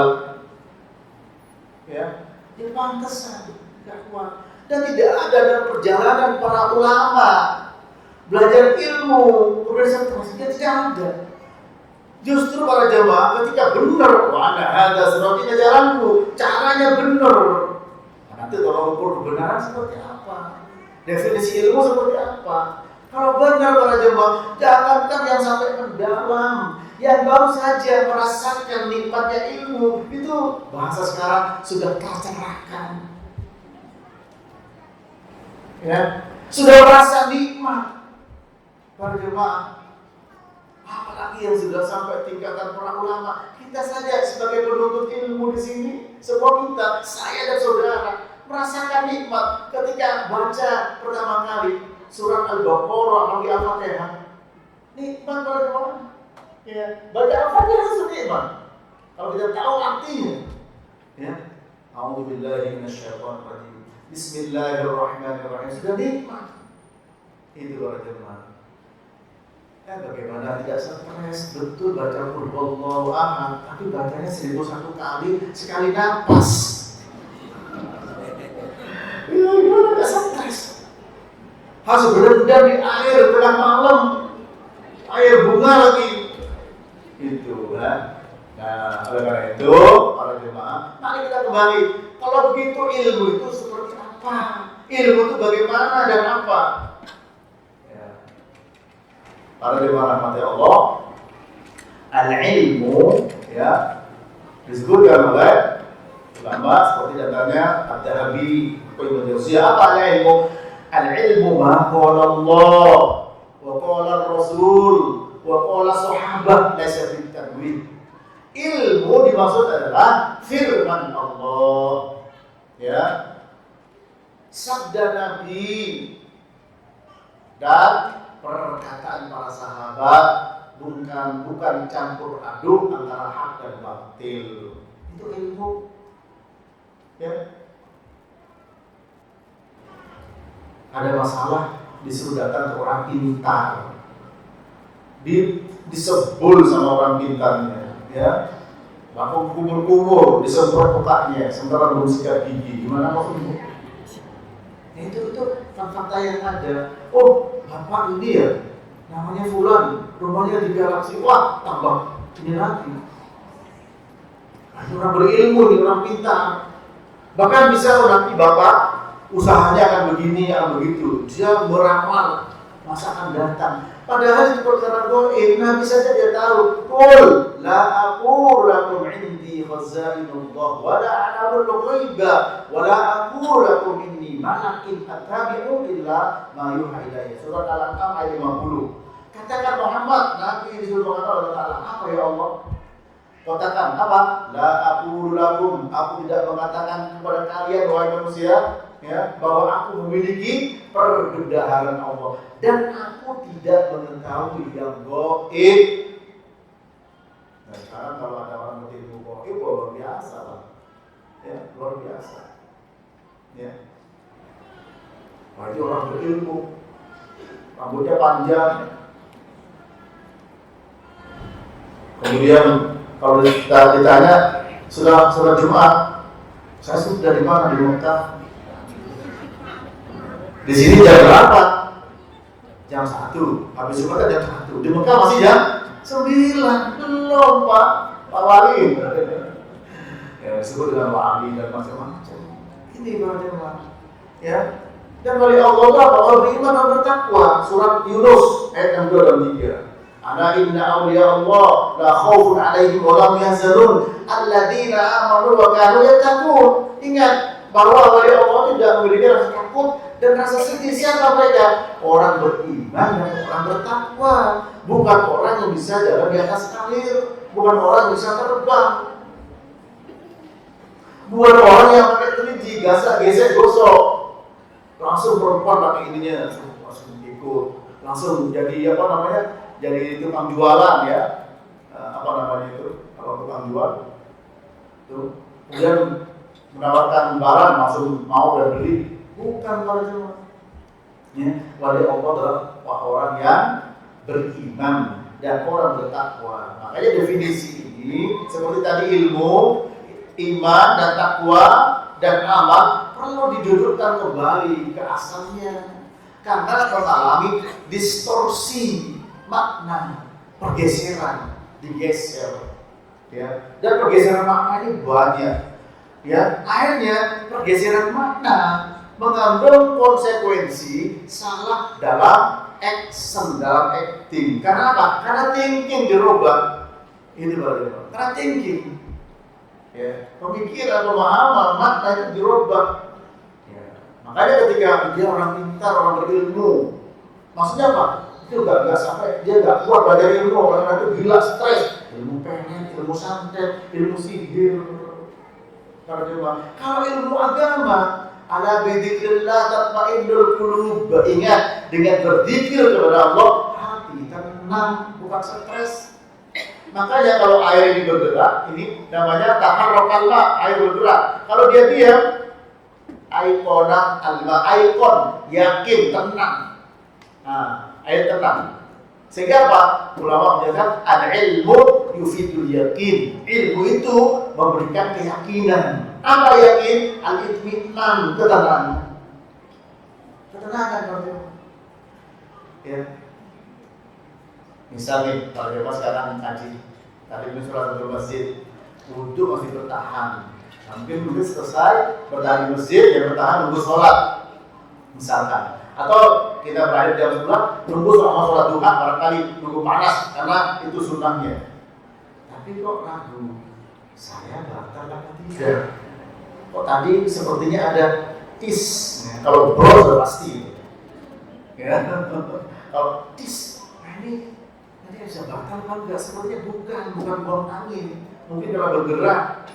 Ya, dia pantesan, nggak kuat. Dan tidak ada dalam perjalanan para ulama belajar ilmu kemudian stres, tidak ada. Justru para jamaah ketika benar, wah ada seperti jalanku, caranya benar. Nah, nanti tolong ukur kebenaran seperti apa, definisi ilmu seperti apa. Kalau benar para jemaah, jangankan yang sampai mendalam, yang baru saja merasakan nikmatnya ilmu, itu bahasa sekarang sudah tercerahkan. Ya, sudah merasa nikmat para jemaah. Apalagi yang sudah sampai tingkatan para ulama. Kita saja sebagai penuntut ilmu di sini, semua kita, saya dan saudara, merasakan nikmat ketika baca pertama kali surat Al-Baqarah atau Al-Fatihah. Nikmat para jemaah. Ya, baca Al-Fatihah itu nikmat. Kalau kita tahu artinya, ya. A'udzubillahi minasyaitonir rajim. Bismillahirrahmanirrahim, sudah nikmat. Itu para jemaah. Bagaimana tidak stres? Betul baca Qul Huwallahu Ahad, tapi bacanya 1001 kali sekali napas. Ya gimana tidak stres? Harus berendam di air tengah malam, air bunga lagi. Itu kan. Nah, oleh karena itu para jemaah, mari kita kembali. Kalau begitu ilmu itu seperti apa? Ilmu itu bagaimana dan apa? Para jemaah rahmati Allah, al-ilmu ya disebutkan oleh ulama seperti contohnya Ad-Dhahabi, Ibnu Jauziyah. Apa al-ilmu? Al-ilmu ma qala Allah wa qala Rasul wa qala sahabat laysa bit-tawil. Ilmu dimaksud adalah firman Allah, ya, sabda Nabi dan perkataan para sahabat, bukan campur aduk antara hak dan batil. Itu ilmu. Ya. Ada masalah disuruh datang ke orang pintar, disebul sama orang pintarnya, ya. Bahkan kumur-kumur disemprot otaknya, sementara belum sikat gigi. Gimana maksudnya? Itu fakta yang ada. Oh, bapak ini ya, namanya Fulan, rumahnya di Galaksi. Wah, tambah ini lagi. Ini orang berilmu, ini orang pintar. Bahkan bisa nanti bapak usahanya akan begini, akan begitu. Dia meramal masa akan datang. Padahal di perkara goib, Nabi saja dia tahu. Qul la aqulu lakum indi khazainullah wa la a'lamul ghaiba wa la aqulu lakum inni malakin attabi'u illa ma yuha ilayya. Surat Al-An'am ayat 50. Katakan Muhammad, Nabi disuruh mengatakan Allah Ta'ala, apa ya Allah? Katakan apa? La aqulu lakum, aku tidak mengatakan kepada kalian wahai manusia, ya, bahwa aku memiliki perbendaharaan Allah dan aku tidak mengetahui yang gaib. Nah, sekarang kalau ada orang berilmu gaib, luar biasa lah, ya, luar biasa, ya. Wajib orang berilmu, rambutnya panjang, kemudian kalau ditanya sudah Jumat, saya sudah di mana? Di Mekah. Di sini jam berapa? Jam 1. Habis Jumat jam 1. Di Mekah masih jam 9. Belum Pak Wali. Ya, disebut dengan wali dan macam-macam. Ini bagaimana? Ya. Dan wali Allah itu apa? Orang beriman dan bertakwa. Surat Yunus ayat 62 dan 3. Ana inna awliya Allah la khaufun alaihim wa lam yahzanun alladzina amanu wa kanu yattaqun. Ingat bahwa wali Allah tidak memiliki rasa takut dan rasa sedih. Siapa mereka? Orang beriman dan orang bertakwa. Bukan orang yang bisa jalan di atas air, bukan orang yang bisa terbang, bukan orang yang pakai teliti, gesek gosok. Langsung perempuan pakai ininya, langsung ikut, langsung jadi apa namanya? Jadi tukang jualan, ya, apa namanya itu, kalau tukang jual itu, kemudian menawarkan barang langsung mau dan beli. Bukan wali Allah. Ya, wali Allah adalah orang yang beriman dan orang bertakwa. Makanya definisi ini seperti tadi ilmu, iman dan takwa dan amal perlu didudukkan kembali ke asalnya karena mengalami distorsi makna, pergeseran, digeser, ya. Dan pergeseran makna ini banyak, ya. Akhirnya pergeseran makna mengandung konsekuensi salah dalam action, dalam acting. Karena apa? Karena thinking dirubah. Ini baru karena thinking, ya. Pemikiran, pemahaman, makna itu dirubah, ya. Makanya ketika dia orang pintar, orang berilmu, maksudnya apa? Itu nggak sampai dia nggak kuat belajar ilmu, orang itu gila, stres, ilmu pengen, ilmu santet, ilmu sihir. Kalau ilmu agama, ala bidzikrillah tatma'innul qulub. Ingat, dengan berzikir kepada Allah hati tenang, bukan stres. Makanya kalau air ini bergerak, ini namanya taharrakallah, air bergerak. Kalau dia diam, Aikona alma aikon, yakin, tenang. Nah, ayat tenang. Sehingga apa? Ulama menjelaskan al-ilmu yufidul yakin. Ilmu itu memberikan keyakinan. Apa yakin? Al-itminan, ketenangan. Ketenangan kalau ya. Misalnya kalau kita sekarang ngaji, tadi ini sholat di masjid, wudhu masih bertahan. Mungkin belum selesai bertahan di masjid, ya bertahan nunggu sholat, misalkan. Atau kita berakhir jam 11, nunggu sholat duha, barangkali nunggu panas karena itu sunnahnya. Tapi kok ragu, saya batal apa tidak? Kok tadi sepertinya ada tis, kalau bro sudah pasti. Ya, kalau tis, ini bisa batal kan enggak? Sepertinya bukan buang angin. Mungkin kalau bergerak.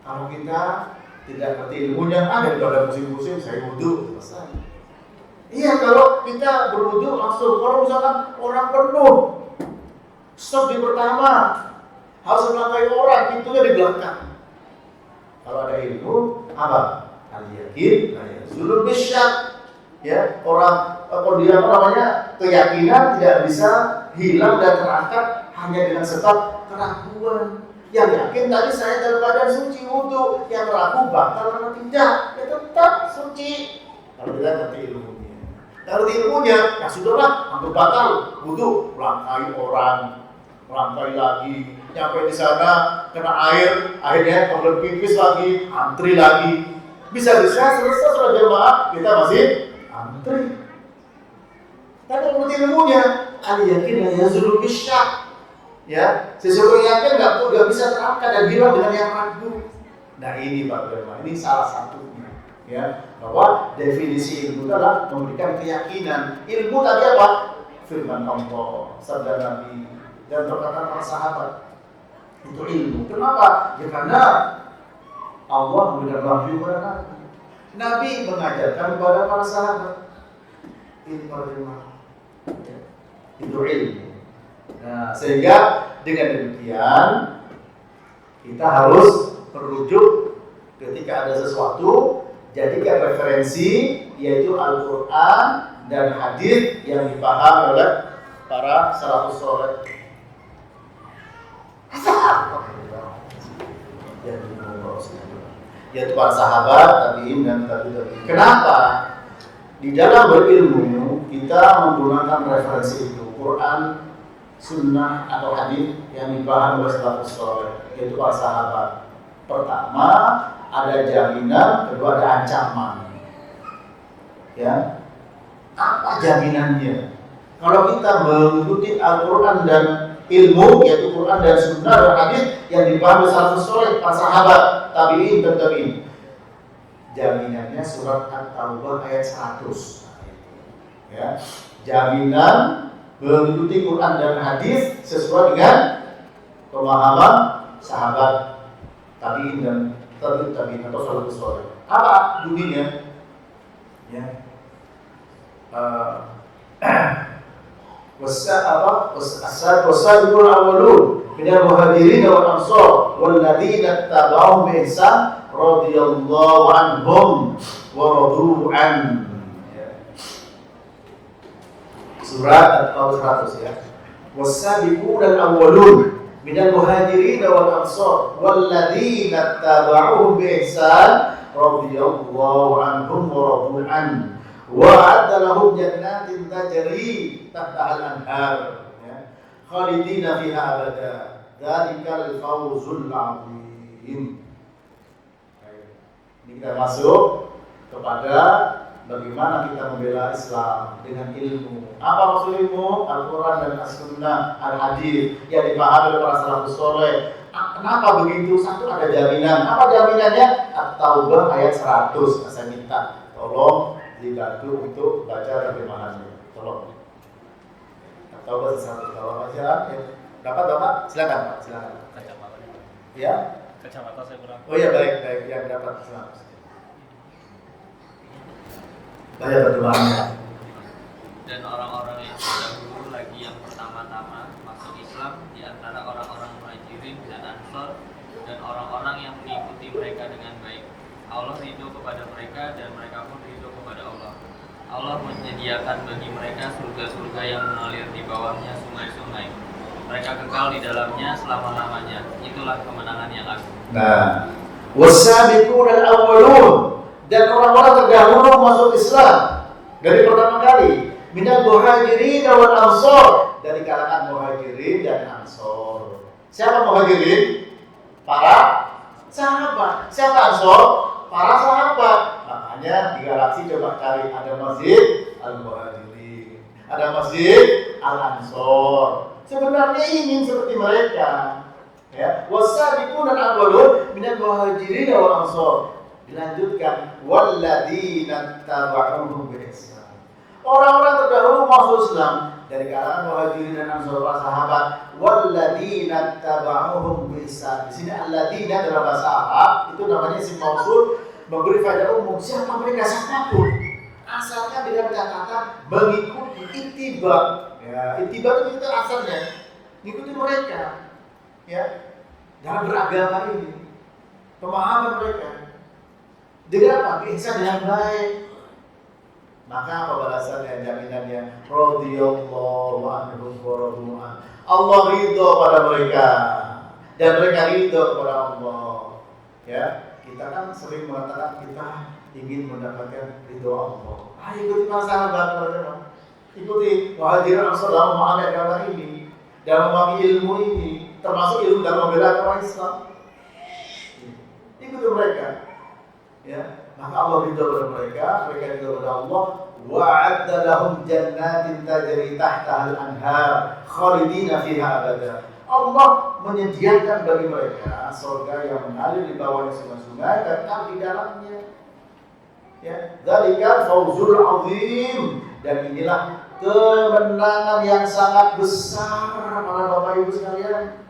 Kalau kita tidak ngerti ilmunya, daripada musim-musim saya wudhu selesai. Iya, kalau kita berwudhu langsung, kalau misalkan orang penuh, stop di pertama, harus melangkahi orang, pintunya di belakang. Kalau ada ilmu, apa? Al-yakin, al-yazulu bisyak. Ya, orang dia keyakinan tidak bisa hilang dan terangkat hanya dengan sebab keraguan. Yang yakin tadi saya dalam keadaan suci wudhu, yang ragu batal atau tidak, ya tetap suci. Kalau kita ngerti ilmunya, ngerti ilmunya, ya sudahlah, hampir batal wudhu, melangkahi orang, melangkahi lagi, nyampe di sana kena air, akhirnya kemudian pipis lagi, antri lagi, bisa-bisa selesai sholat jamaah, kita masih antri. Tapi ngerti ilmunya, al-yakin la yazulu bisyak. Ya, sesuatu yang yakin nggak bisa terangkat dan hilang dengan yang ragu. Nah ini Pak Brema, ini salah satunya. Ya, bahwa definisi ilmu adalah memberikan keyakinan. Ilmu tadi apa? Firman Allah, sabda Nabi, dan perkataan para sahabat. Itu ilmu. Kenapa? Ya karena Allah memberikan wahyu kepada Nabi. Nabi mengajarkan kepada para sahabat. Ini Pak Brema. Ya, itu ilmu. Nah, sehingga dengan demikian kita harus merujuk ketika ada sesuatu, jadikan referensi yaitu Al-Quran dan hadis yang dipahami oleh para salafus saleh. Yaitu para sahabat, tabi'in dan tabi'in. Kenapa? Di dalam berilmu kita menggunakan referensi itu, Quran, sunnah atau hadis yang dibahas oleh salafus saleh, yaitu para sahabat. Pertama, ada jaminan, kedua ada ancaman. Ya, apa jaminannya? Kalau kita mengikuti Al-Quran dan ilmu, yaitu Quran dan sunnah dan hadis yang dibahas oleh salafus saleh, para sahabat, tabi'in dan tabi'in, jaminannya surat At-Taubah ayat 100. Ya, jaminan mengikuti Quran dan hadis sesuai dengan pemahaman sahabat, tabi'in dan tabi'in atau salafus saleh. Apa bunyinya? Ya. Wasabiqul awwalun minal muhajirin wal ansar wal ladzina tabauhum bi ihsan radhiyallahu anhum wa radu an. Surat At-Taubah 100 ya. Wasabiqul awwalun minal muhajirin wal ansar wal ladzina tabauhum bi ihsan radhiyallahu anhum wa radu an. Wa'adda lahum jannatin tajri tahtaha al-anhar, khalidina fiha abada. Dzalikal fawzul 'adzim. Ini kita masuk kepada bagaimana kita membela Islam dengan ilmu. Apa maksud ilmu? Al-Quran dan As-Sunnah, Al-Hadis yang dipahami oleh para salafus saleh. Kenapa begitu? Satu, ada jaminan. Apa jaminannya? At-Taubah ayat 100. Saya minta tolong dibantu untuk baca terjemahannya. Tolong. At-Taubah 100. Kalau baca dapat Bapak? Silakan Pak, silakan. Kacamata. Ya? Kacamata saya kurang. Oh iya, baik yang dapat, silakan. Baca terjemahannya. Dan orang-orang yang terdahulu lagi yang pertama-tama masuk Islam di antara orang-orang Muhajirin dan Ansor dan orang-orang yang mengikuti mereka dengan baik. Allah ridho kepada mereka dan mereka pun ridho kepada Allah. Allah menyediakan bagi mereka surga-surga yang mengalir di bawahnya sungai-sungai. Mereka kekal di dalamnya selama-lamanya. Itulah kemenangan yang agung. Nah, wasabiqun al-awwalun, dan orang-orang terdahulu masuk Islam dari pertama kali, minal muhajirin wal ansor, dari kalangan muhajirin dan ansor. Siapa muhajirin? Para sahabat. Siapa ansor? Para sahabat. Makanya di galaksi coba cari, ada masjid al-muhajirin, ada masjid al-ansor. Sebenarnya ingin seperti mereka. Ya, wasabiqun al-awwalun minal muhajirin wal ansor. Dilanjutkan, walladzina tabauhum bi ihsan. Orang-orang terdahulu masuk Islam dari kalangan muhajirin dan ansor, para sahabat. Walladzina tabauhum bi ihsan. Di sini alladzina dalam bahasa Arab itu namanya isim mausul, memberi faedah umum. Siapa mereka? Siapapun. Asalnya dengan kata-kata mengikuti ittiba. Ya, ittiba itu asalnya mengikuti mereka. Ya, dalam beragama ini, pemahaman mereka. Dengan apa? Ihsan yang baik. Maka apa balasannya, jaminannya? Radhiyallahu anhum wa radu an. Allah ridho pada mereka dan mereka ridho kepada Allah. Ya, kita kan sering mengatakan kita ingin mendapatkan ridho Allah. Ayo ikuti para sahabat mereka. Ikuti muhajirin ansor dalam memahami agama ini, dalam memahami ilmu ini, termasuk ilmu dalam membela agama Islam. Ikuti mereka. Ya, maka Allah ridho kepada mereka, mereka ridho kepada Allah. Wa'adda lahum jannatin tajri tahtaha al-anhar khalidina fiha abada. Allah menyediakan bagi mereka surga yang mengalir di bawahnya sungai-sungai dan di dalamnya. Ya, dzalika fawzul azim, dan inilah kemenangan yang sangat besar para Bapak Ibu sekalian.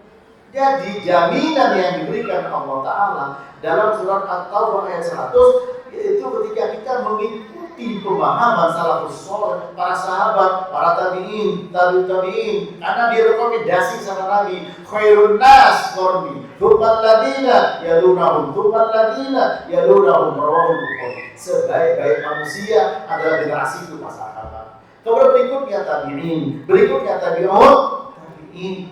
Jadi jaminan yang diberikan Allah Ta'ala dalam surat At-Taubah ayat 100, yaitu ketika kita mengikuti pemahaman salafus saleh, para sahabat, para tabi'in, tabi'in, karena direkomendasi sama Nabi, khairun nas qarni, tsummal ladina yalunahum, tsummal ladina yalunahum, rawahul Bukhari. Sebaik-baik manusia adalah generasi itu para sahabat. Kemudian berikutnya tabi'in, berikutnya tabi'in.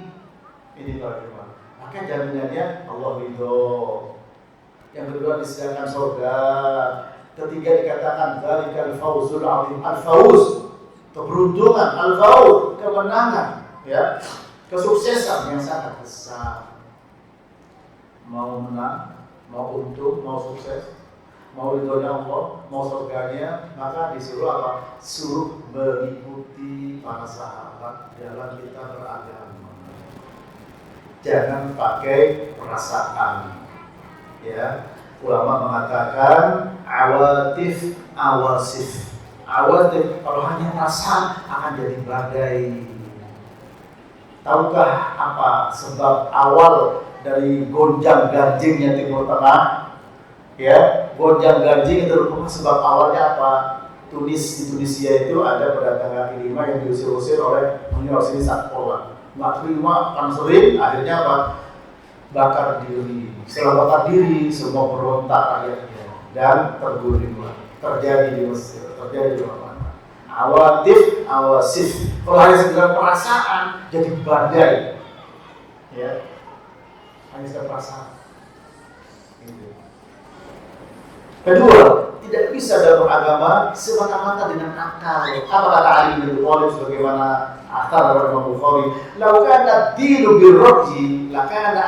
Ini bagaimana? Maka jaminannya Allah ridho. Yang kedua disediakan surga. Ketiga dikatakan dzalikal fawzul azim. Al-fawz, keberuntungan, al-fawz, kemenangan, ya, kesuksesan yang sangat besar. Mau menang, mau untung, mau sukses, mau ridhonya Allah, mau surganya, maka disuruh apa? Suruh mengikuti para sahabat dalam kita beragama. Jangan pakai perasaan. Ya, ulama mengatakan awatif awasif. Awatif kalau hanya perasaan akan jadi badai. Tahukah apa sebab awal dari gonjang ganjingnya Timur Tengah? Ya, gonjang ganjing itu merupakan sebab awalnya apa? Di Tunisia itu ada pedagang kaki lima yang diusir-usir oleh Universitas Satpol. Nggak terima, panserin, akhirnya apa? Bakar diri. Setelah bakar diri, semua berontak rakyatnya dan terbunuh. Terjadi di Mesir, terjadi di mana-mana. Awatif, awasif. Kalau hanya sekedar perasaan, jadi badai. Ya, hanya sekedar perasaan. Kedua, tidak bisa dalam beragama semata-mata dengan akal. Apa kata Ali bin Abi Thalib sebagaimana akal dari Imam Bukhari? "Lau kana ad-dinu bir-ra'yi, lakana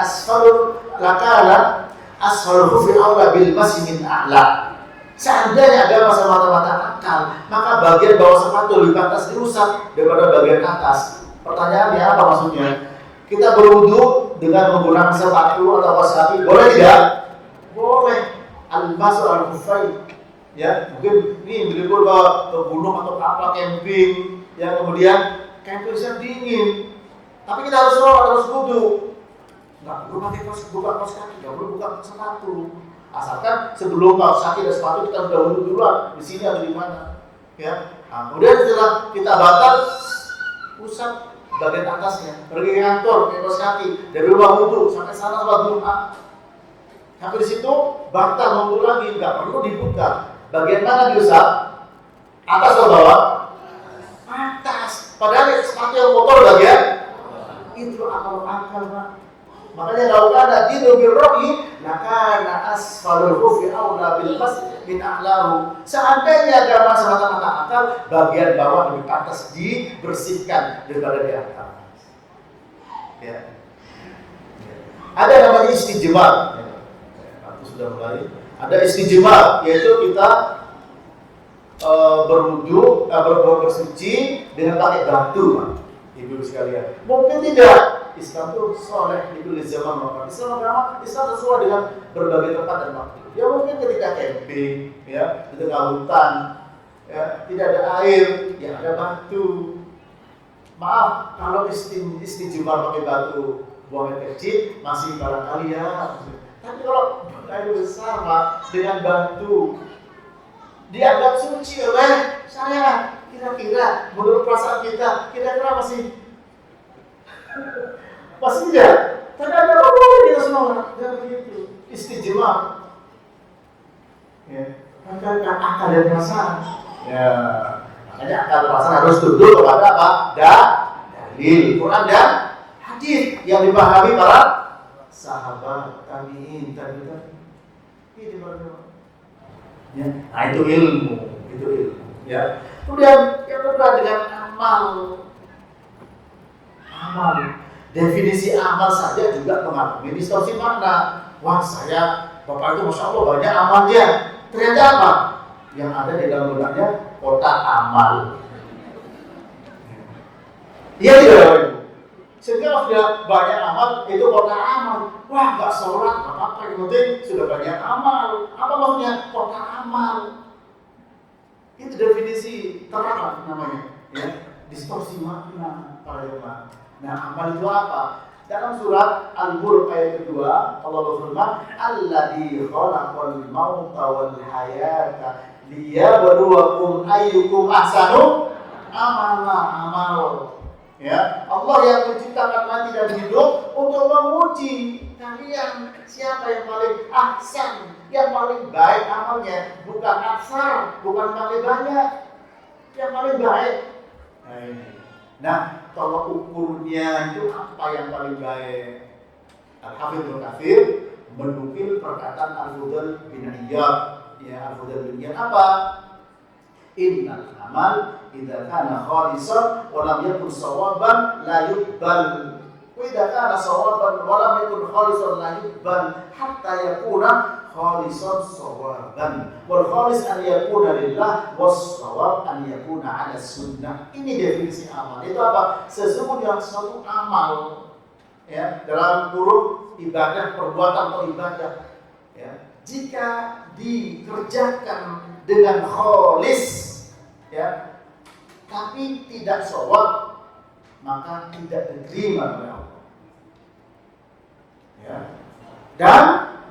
asfaluhu fi aula bil masi min a'la." Seandainya agama semata-mata akal, maka bagian bawah sepatu lebih pantas dirusak daripada bagian atas. Pertanyaannya apa maksudnya? Kita berwudu dengan menggunakan sepatu atau kaos kaki, boleh tidak? Boleh. Al-masu al-khufain. Ya, mungkin ini berlibur ke gunung atau apa, camping, yang kemudian camping yang dingin. Tapi kita harus sholat, harus wudu. Nggak perlu pakai buka kaos kaki, nggak perlu buka sepatu. Asalkan sebelum kaos kaki dan sepatu kita sudah wudu duluan, di sini atau di mana. Ya. Nah, kemudian setelah kita batal, usap bagian atasnya, pergi ke kantor, pakai kaos kaki, dari rumah wudu sampai sana sholat Jumat. Sampai di situ bantal nunggu lagi, nggak perlu dibuka. Bagian mana diusap? Atas atau bawah? Atas. Padahal sepatu yang kotor bagian itu akal-akal, Pak. Makanya kalau ada dinu birrohi, lakana asfalul khufi aula bil masjid min a'lahu. Seandainya ada masalah tentang akal, bagian bawah lebih pantas dibersihkan daripada di atas. Ya. Ada namanya istijmar. Aku sudah mulai. Ada istijmar, yaitu kita berwudu, bersuci dengan pakai batu, Pak. Ibu sekalian. Mungkin tidak. Islam itu soleh itu di zaman Muhammad. Islam agama Islam sesuai dengan berbagai tempat dan waktu. Ya mungkin ketika camping, ya di tengah hutan, ya tidak ada air, ya ada batu. Maaf kalau istijmar pakai batu buang air kecil masih barangkali ya. Tapi kalau air besar Pak, dengan batu dianggap suci oleh saya, kira-kira menurut perasaan kita, kira-kira masih tidak. Tapi ada apa kita semua dan begitu istijmar. Ya, kan akal dan perasaan. Ya, makanya akal dan perasaan harus tunduk kepada apa? Dalil Quran dan hadis yang dipahami para sahabat, tabi'in. Itu baru. Ya, nah itu ilmu. Ya. Kemudian yang kedua dengan amal. Definisi amal saja juga mengalami distorsi makna. Wah saya, Bapak itu Masya Allah banyak amalnya. Ternyata apa? Yang ada di dalam benaknya kotak amal. Iya tidak Bapak Ibu? Sehingga kalau sudah banyak amal, itu kotak amal. Wah gak sholat, gak apa-apa, yang penting sudah banyak amal. Apa maksudnya? Kotak amal. Itu definisi terang namanya. Ya, distorsi makna para jemaah. Nah, amal itu apa? Dalam surat Al-Mulk ayat kedua, Allah berfirman, "Alladzi khalaqal mauta wal hayata liyabluwakum ayyukum ahsanu amala." Ya, Allah yang menciptakan mati dan hidup untuk menguji kalian siapa yang paling ahsan, yang paling baik amalnya, bukan aksar, bukan paling banyak, yang paling baik. Nah, ini. Nah, tolak ukurnya itu apa yang paling baik? Al-Hafidz Ibnu Katsir menukil perkataan Al-Fudhal bin Iyad. Ya, Al-Fudhal bin Iyad apa? Innal amal idza kana khalisan wa lam yakun sawaban la yuqbal. Wa idza kana sawaban wa lam yakun khalisan la yuqbal hatta yakuna khalisan sawaban. Wal khalis an yakuna lillah was sawab an yakuna 'ala sunnah. Ini definisi amal. Itu apa? Sesungguhnya suatu amal ya dalam kurung ibadah, perbuatan atau ibadah ya, jika dikerjakan dengan khalis ya, tapi tidak shawab, maka tidak diterima oleh Allah. Ya. Dan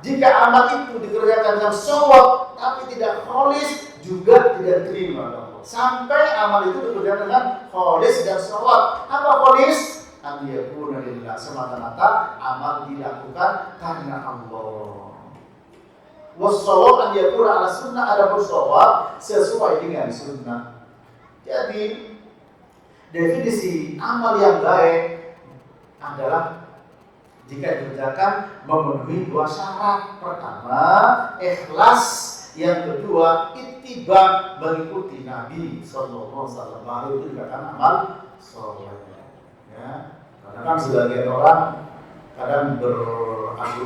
jika amal itu dikerjakan dengan shawab tapi tidak khalis, juga tidak diterima oleh Allah. Sampai amal itu dikerjakan dengan khalis dan shawab. Apa khalis? An yakuna lillah, semata-mata amal dilakukan karena Allah. Wassawab an yakuna ala sunnah, ada bersawab sesuai dengan sunnah. Jadi definisi amal yang baik adalah jika dikerjakan memenuhi dua syarat. Pertama, ikhlas. Yang kedua, ittiba, mengikuti Nabi sallallahu alaihi wasallam. Baru itu dikatakan amal saleh. Ya, karena kan sebagian orang kadang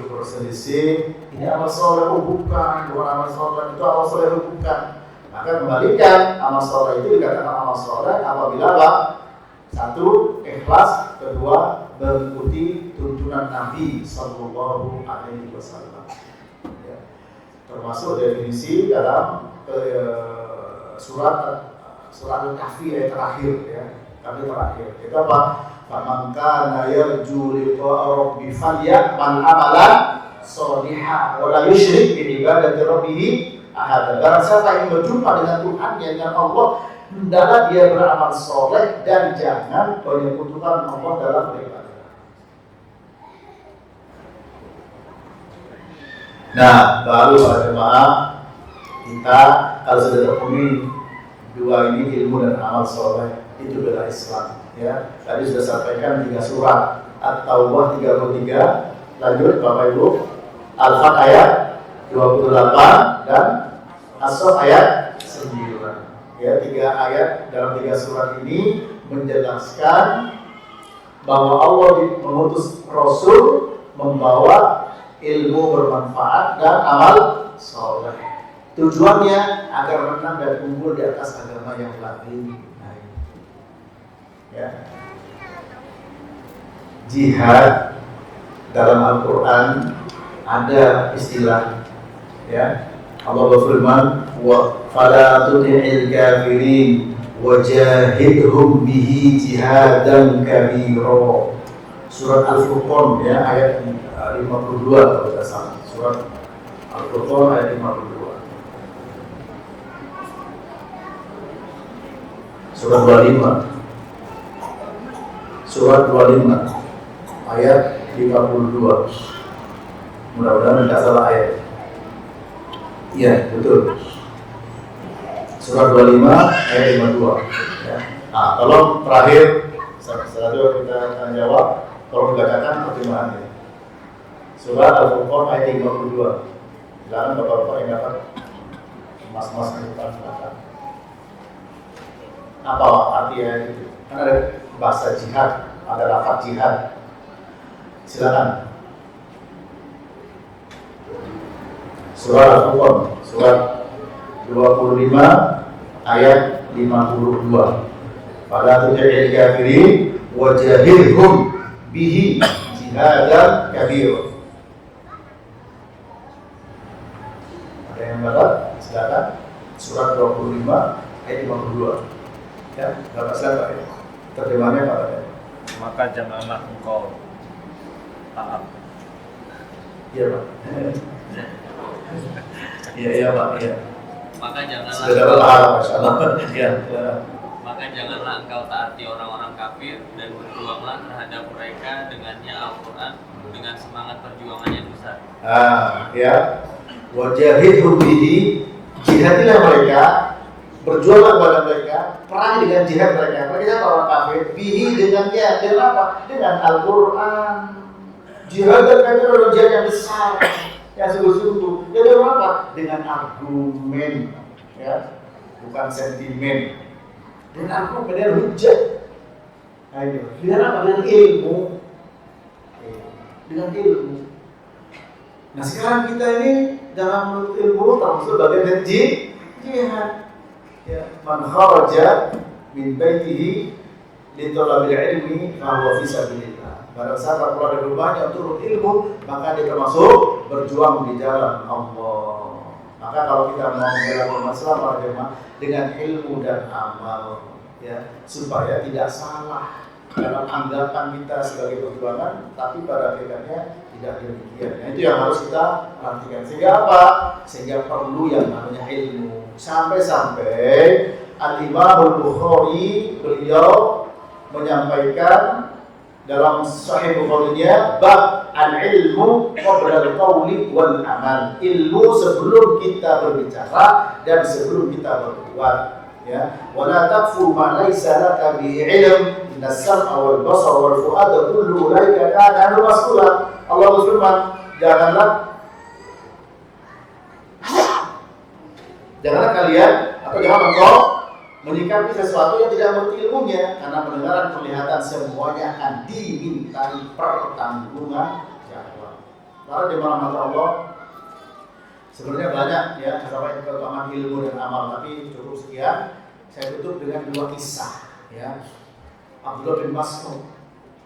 berselisih, ini amal soleh bukan amal soleh, itu amal soleh bukan. Maka kembalikan, amal soleh itu dikatakan amal soleh apabila apa? Satu, ikhlas. Kedua, mengikuti tuntunan Nabi Sallallahu Alaihi Wasallam. Ya. Termasuk definisi dalam surat Al-Kahfi ayat terakhir ya. Kami terakhir. Itu apa? Faman kana yarju liqa'a rabbi falyamal amalan sholihan wa la yusyrik bi ibadati rabbih ahad. Barang siapa yang berjumpa dengan Tuhan, dengan Allah, hendaklah dia beramal soleh dan jangan menyekutukan Allah dalam beribadah. Nah, baru para jemaah kita kalau sudah terpenuhi dua ini, ilmu dan amal soleh, itu bela Islam. Ya, tadi sudah sampaikan 3 surat At-Taubah 33. Lanjut Bapak Ibu, Al-Fat ayat 28 dan As-Saff ayat 9. Ya, 3 ayat dalam 3 surat ini menjelaskan bahwa Allah mengutus Rasul membawa ilmu bermanfaat dan amal soleh. Tujuannya agar menang dan unggul di atas agama yang lain. Ya. Jihad dalam Al-Quran ada istilah, ya. Allah berfirman, wa fala tuti'il kafirin wajahidhum bihi jihadan kabira. Surat Al-Furqan, ya, ayat 52 kalau tidak salah. Surat Al-Furqan ayat 52. Surat 25. Surat 25 ayat 52. Mudah-mudahan tidak salah ayat. Iya, betul. Surat 25 ayat 52. Ya. Nah, tolong terakhir setelah kita akan jawab, tolong dibacakan pertimbangannya. Surat Al-Furqan ayat 52. Silakan Bapak-bapak yang dapat mas-mas di depan silakan. Apa artinya itu? Kan ada bahasa jihad, ada lafaz jihad. Silakan. Surat Al-Furqan, surat 25 ayat 52. Pada tujahil kafirin wajahilhum bihi jihadan kabir. Ada yang baca? Silakan. Surat 25 ayat 52. Ya, Bapak silakan. Terjemahannya Pak. Maka janganlah engkau taat. Iya Pak. Iya Pak. Iya. Maka janganlah Sudah dapat Masya Allah. Iya. Maka janganlah engkau taati orang-orang kafir dan berjuanglah terhadap mereka dengannya Al-Quran dengan semangat perjuangan yang besar. Ya. Wajahidhum bihi, jihadilah mereka, berjuanglah kepada mereka, perangi dengan jihad mereka. Mereka orang kafir, bihi dengannya, dengan apa? Dengan Al-Quran. Jihad dan kafir adalah jihad yang besar, yang sungguh-sungguh. Jadi apa? Dengan argumen, ya, bukan sentimen. Dengan argumen, dengan hujah. Nah, itu. Dengan apa? Dengan ilmu. Dengan ilmu. Nah sekarang kita ini dalam menurut ilmu termasuk bagian dari jihad. Ya, man kharaja min baitihi li talabil ilmi fa huwa fi sabilillah. Barang siapa keluar dari rumahnya untuk ilmu, maka dia termasuk berjuang di jalan Allah. Maka kalau kita mau membela umat Islam dengan ilmu dan amal, ya, supaya tidak salah dalam anggapan kita sebagai perjuangan, tapi pada akhirnya tidak demikian. Nah, itu yang harus kita perhatikan. Sehingga apa? Sehingga perlu yang namanya ilmu. Sampai-sampai Al-Imam Al-Bukhari beliau menyampaikan dalam Sahih Bukhari-nya bab al-ilmu qabla al-qawli wal amal. Ilmu sebelum kita berbicara dan sebelum kita berbuat. Ya, wala taqfu ma laysa laka bihi ilm, inna as-sam'a wal basara wal fu'ada kullu ulaika kana anhu mas'ula. Allah berfirman, janganlah kalian atau jangan engkau menyikapi sesuatu yang tidak mengerti ilmunya, karena pendengaran penglihatan semuanya akan dimintai pertanggungan jawab. Lalu di mana mata Allah sebenarnya banyak ya terkait keutamaan ilmu dan amal, tapi cukup sekian. Saya tutup dengan 2 kisah ya. Abdullah bin Mas'ud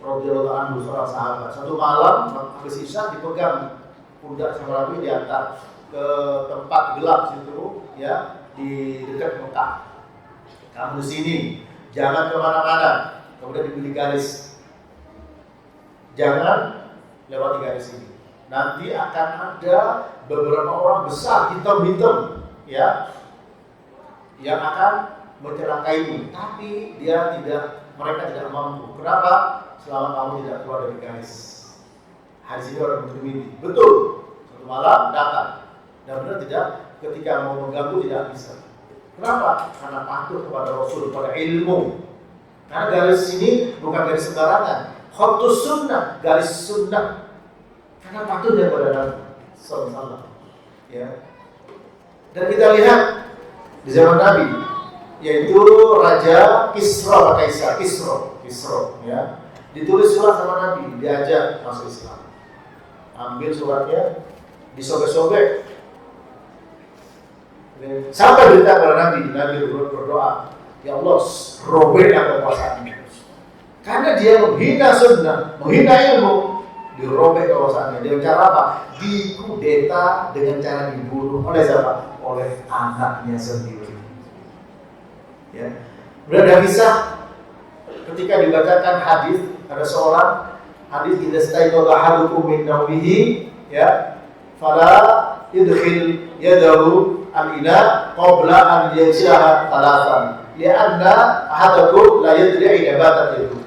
radhiyallahu anhu, seorang sahabat, satu malam habis isya dipegang pundak sama Nabi, diantar ke tempat gelap situ ya di dekat Mekah. Kamu di sini, jangan kemana-mana. Kemudian diberi garis, jangan lewati garis ini. Nanti akan ada beberapa orang besar hitam-hitam ya yang akan mencelakaimu, tapi mereka tidak mampu. Kenapa? Selama kamu tidak keluar dari garis. Hadis ini orang bermimpi. Betul. Suatu malam datang. Dan benar tidak, ketika mau mengganggu tidak bisa. Kenapa? Karena patuh kepada Rasul, pada ilmu. Karena garis ini bukan garis sembarangan. Khatus sunnah, garis sunnah. Karena patuhnya kepada Nabi SAW. Ya. Dan kita lihat di zaman Nabi, yaitu Raja Kisra, Kaisar Kisra, ya. Ditulis surat sama Nabi, diajak masuk Islam. Ambil suratnya, disobek-sobek. Sampai berita kepada Nabi berdoa, ya Allah, robeklah kekuasaanmu. Karena dia menghina sunnah, menghina ilmu, dirobek kekuasaannya. Dengan cara apa? Dikudeta dengan cara dibunuh oleh siapa? Oleh anaknya sendiri. Ya. Berada kisah ketika dibacakan hadis, ada seorang hadis idza staiqadha ahadukum min nawmihi, ya, fala yudkhil yadahu al-ina qabla an yanshaha talatan li'anna ahadakum la yadri aina batat itu.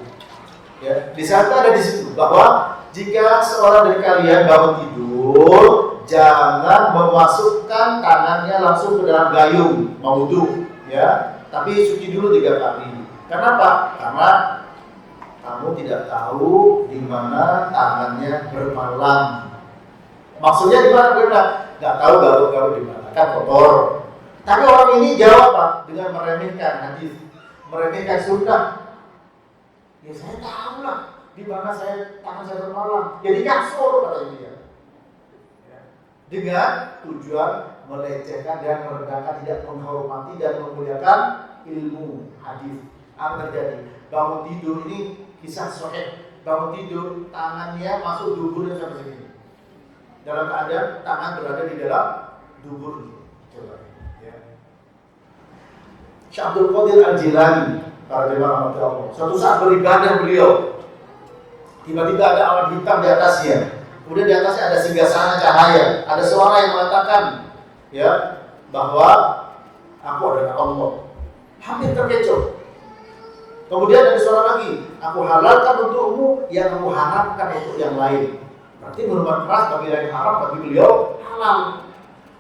Ya, di sana ada di situ bahwa jika seorang dari kalian bangun tidur, jangan memasukkan tangannya langsung ke dalam gayung mau wudu, ya, tapi suci dulu 3 kali. Kenapa? Karena kamu tidak tahu di mana tangannya bermalam. Maksudnya di mana bermalam? Nggak tahu garuk-garuk di mana, kan kotor. Tapi orang ini jawab Pak dengan meremehkan hadis, meremehkan sunnah. Ya saya tahu lah di mana tangan saya bermalam. Jadi kasur kata dia. Ya. Dengan tujuan melecehkan dan merendahkan, tidak menghormati dan memuliakan ilmu hadis. Apa terjadi? Bangun tidur ini kisah sahih. Bangun tidur, tangannya masuk duburnya sampai sini. Dalam keadaan tangan berada di dalam dubur. Coba. Ya. Syekh Abdul Qadir Al-Jilani, para jemaah Allah. Suatu saat beribadah beliau, tiba-tiba ada awan hitam di atasnya. Kemudian di atasnya ada singgasana cahaya. Ada suara yang mengatakan, ya, bahwa aku adalah Allah. Hampir terkecoh. Kemudian ada suara lagi, aku halalkan untukmu yang kamu haramkan untuk yang lain. Berarti minuman keras bagi yang haram, bagi beliau halal.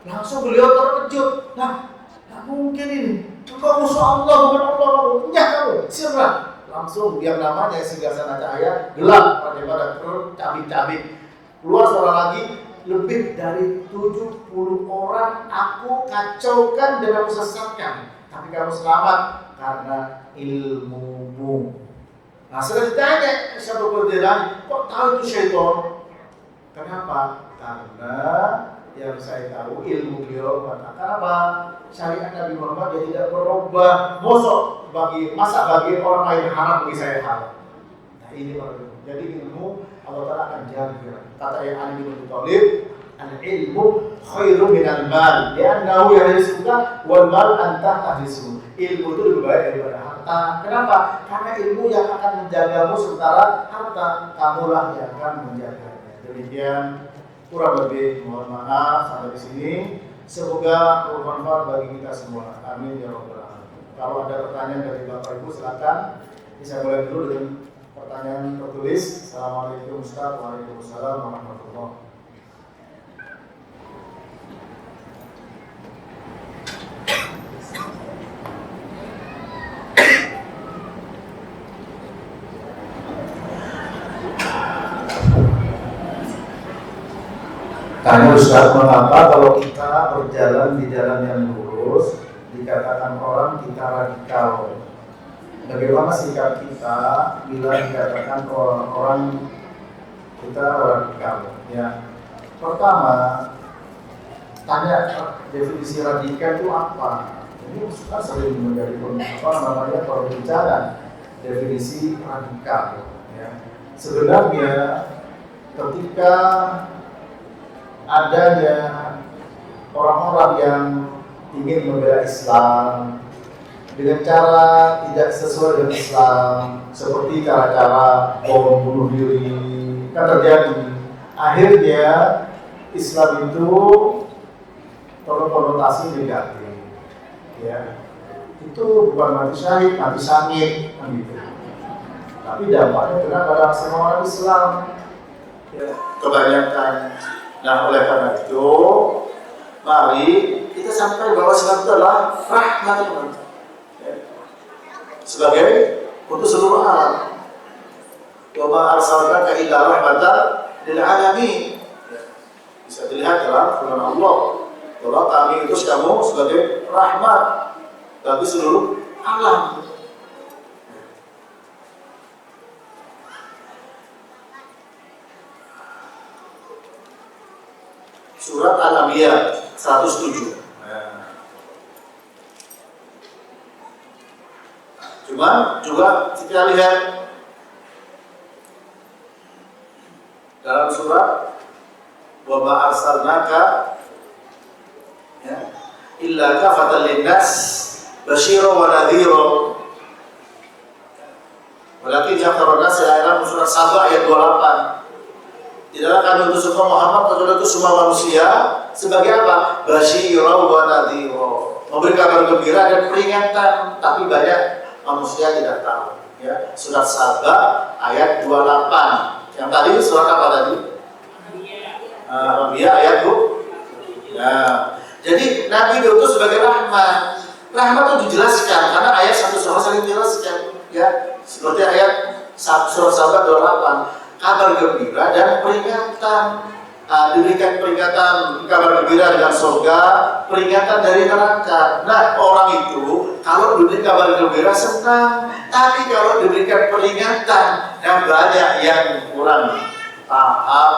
Langsung beliau terkejut. Nah, tak mungkin ini. Engkau musuh Allah, bukan Allah. Nyah kamu, sirah. Langsung yang namanya singgasana cahaya gelap pada cabik-cabik. Keluar suara lagi, lebih dari 70 orang aku kacaukan dan aku sesatkan. Tapi kamu selamat karena ilmumu. Nah, setelah ditanya Syekh Qadir, kok tahu itu syaitan? Kenapa? Karena yang saya tahu ilmu beliau mengatakan apa? Syariat Nabi Muhammad dia tidak berubah. Masa bagi orang lain haram bagi saya halal. Nah ini baru. Jadi ilmu Allah Taala akan jaga. Kata yang Ali bin Abi Thalib, al-ilmu khairu minal mal, li'annahu yahrisuka wal mal anta tahrisu. Ilmu itu lebih baik daripada harta. Kenapa? Karena ilmu yang akan menjagamu sementara harta kamulah yang akan menjaganya. Demikian kurang lebih, mohon maaf sampai di sini. Semoga bermanfaat bagi kita semua. Amin ya rabbal alamin. Kalau ada pertanyaan dari Bapak Ibu silakan. Bisa mulai dulu dengan pertanyaan tertulis. Assalamualaikum Ustaz. Waalaikumsalam warahmatullahi wabarakatuh. Tanya Ustaz, mengapa kalau kita berjalan di jalan yang lurus dikatakan orang kita radikal? Bagaimana sikap kita bila dikatakan orang kita radikal? Ya, pertama, tanya definisi radikal itu apa? Ini Ustaz sering menjadi perbincangan definisi radikal. Ya, sebenarnya ketika adanya orang-orang yang ingin membela Islam dengan cara tidak sesuai dengan Islam, seperti cara-cara bom bunuh diri, kan terjadi. Akhirnya Islam itu konotasi negatif, ya. Itu bukan mati syahid, mati sangit, kan gitu. Tapi dampaknya kena pada semua orang Islam. Ya. Kebanyakan Nah, oleh karena itu, mari kita sampai bahwa Islam itu adalah rahmat, ya, sebagai untuk seluruh alam. Wa ma arsalnaka illa rahmatan lil alamin. Bisa dilihat dalam firman Allah bahwa kami utus kamu sebagai rahmat bagi seluruh alam. Surat Al-Anbiya 107. Cuma juga kita lihat dalam surat wa ma arsalnaka, ya, illa kafatan linnas basyira wa nadhira. Walakin ja'alna nas ila surat Saba ayat 28. Tidaklah kami utus Muhammad kecuali itu semua manusia sebagai apa? Basyira wa nadhira, memberi kabar gembira dan peringatan, tapi banyak manusia tidak tahu. Ya, surat Saba ayat 28. Yang tadi surat apa tadi? Al-Anbiya ayat 2. Nah, jadi Nabi diutus sebagai rahmat. Rahmat itu dijelaskan karena ayat satu surah saling dijelaskan. Ya, seperti ayat surat Saba 28. Kabar gembira dan peringatan. Diberikan peringatan kabar gembira dengan surga, peringatan dari neraka. Nah, orang itu kalau diberi kabar gembira senang, tapi kalau diberikan peringatan, yang banyak yang kurang paham,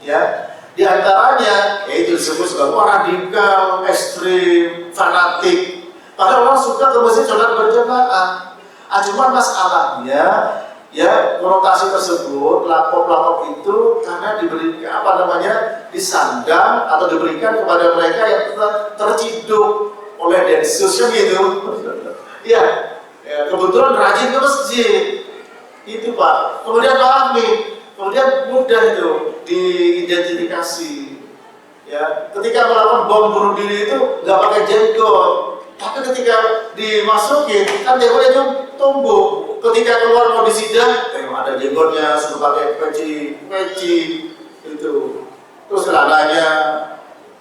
ya. Di antaranya yaitu disebut sebagai radikal, ekstrim, fanatik. Padahal orang suka ke masjid sholat berjamaah. Cuma masalahnya, ya, konotasi tersebut, pelakor-pelakor itu karena diberi disandang atau diberikan kepada mereka yang terciduk oleh densusnya gitu. Ya, kebetulan rajin ke masjid itu Pak. Kemudian pahami, kemudian mudah itu diidentifikasi. Ya, ketika melakukan bom bunuh diri itu nggak pakai jenggot, tapi ketika dimasukin kan jenggotnya tumbuh. Ketika keluar mau disidang, ada jenggotnya, suruh pakai peci itu. Terus celananya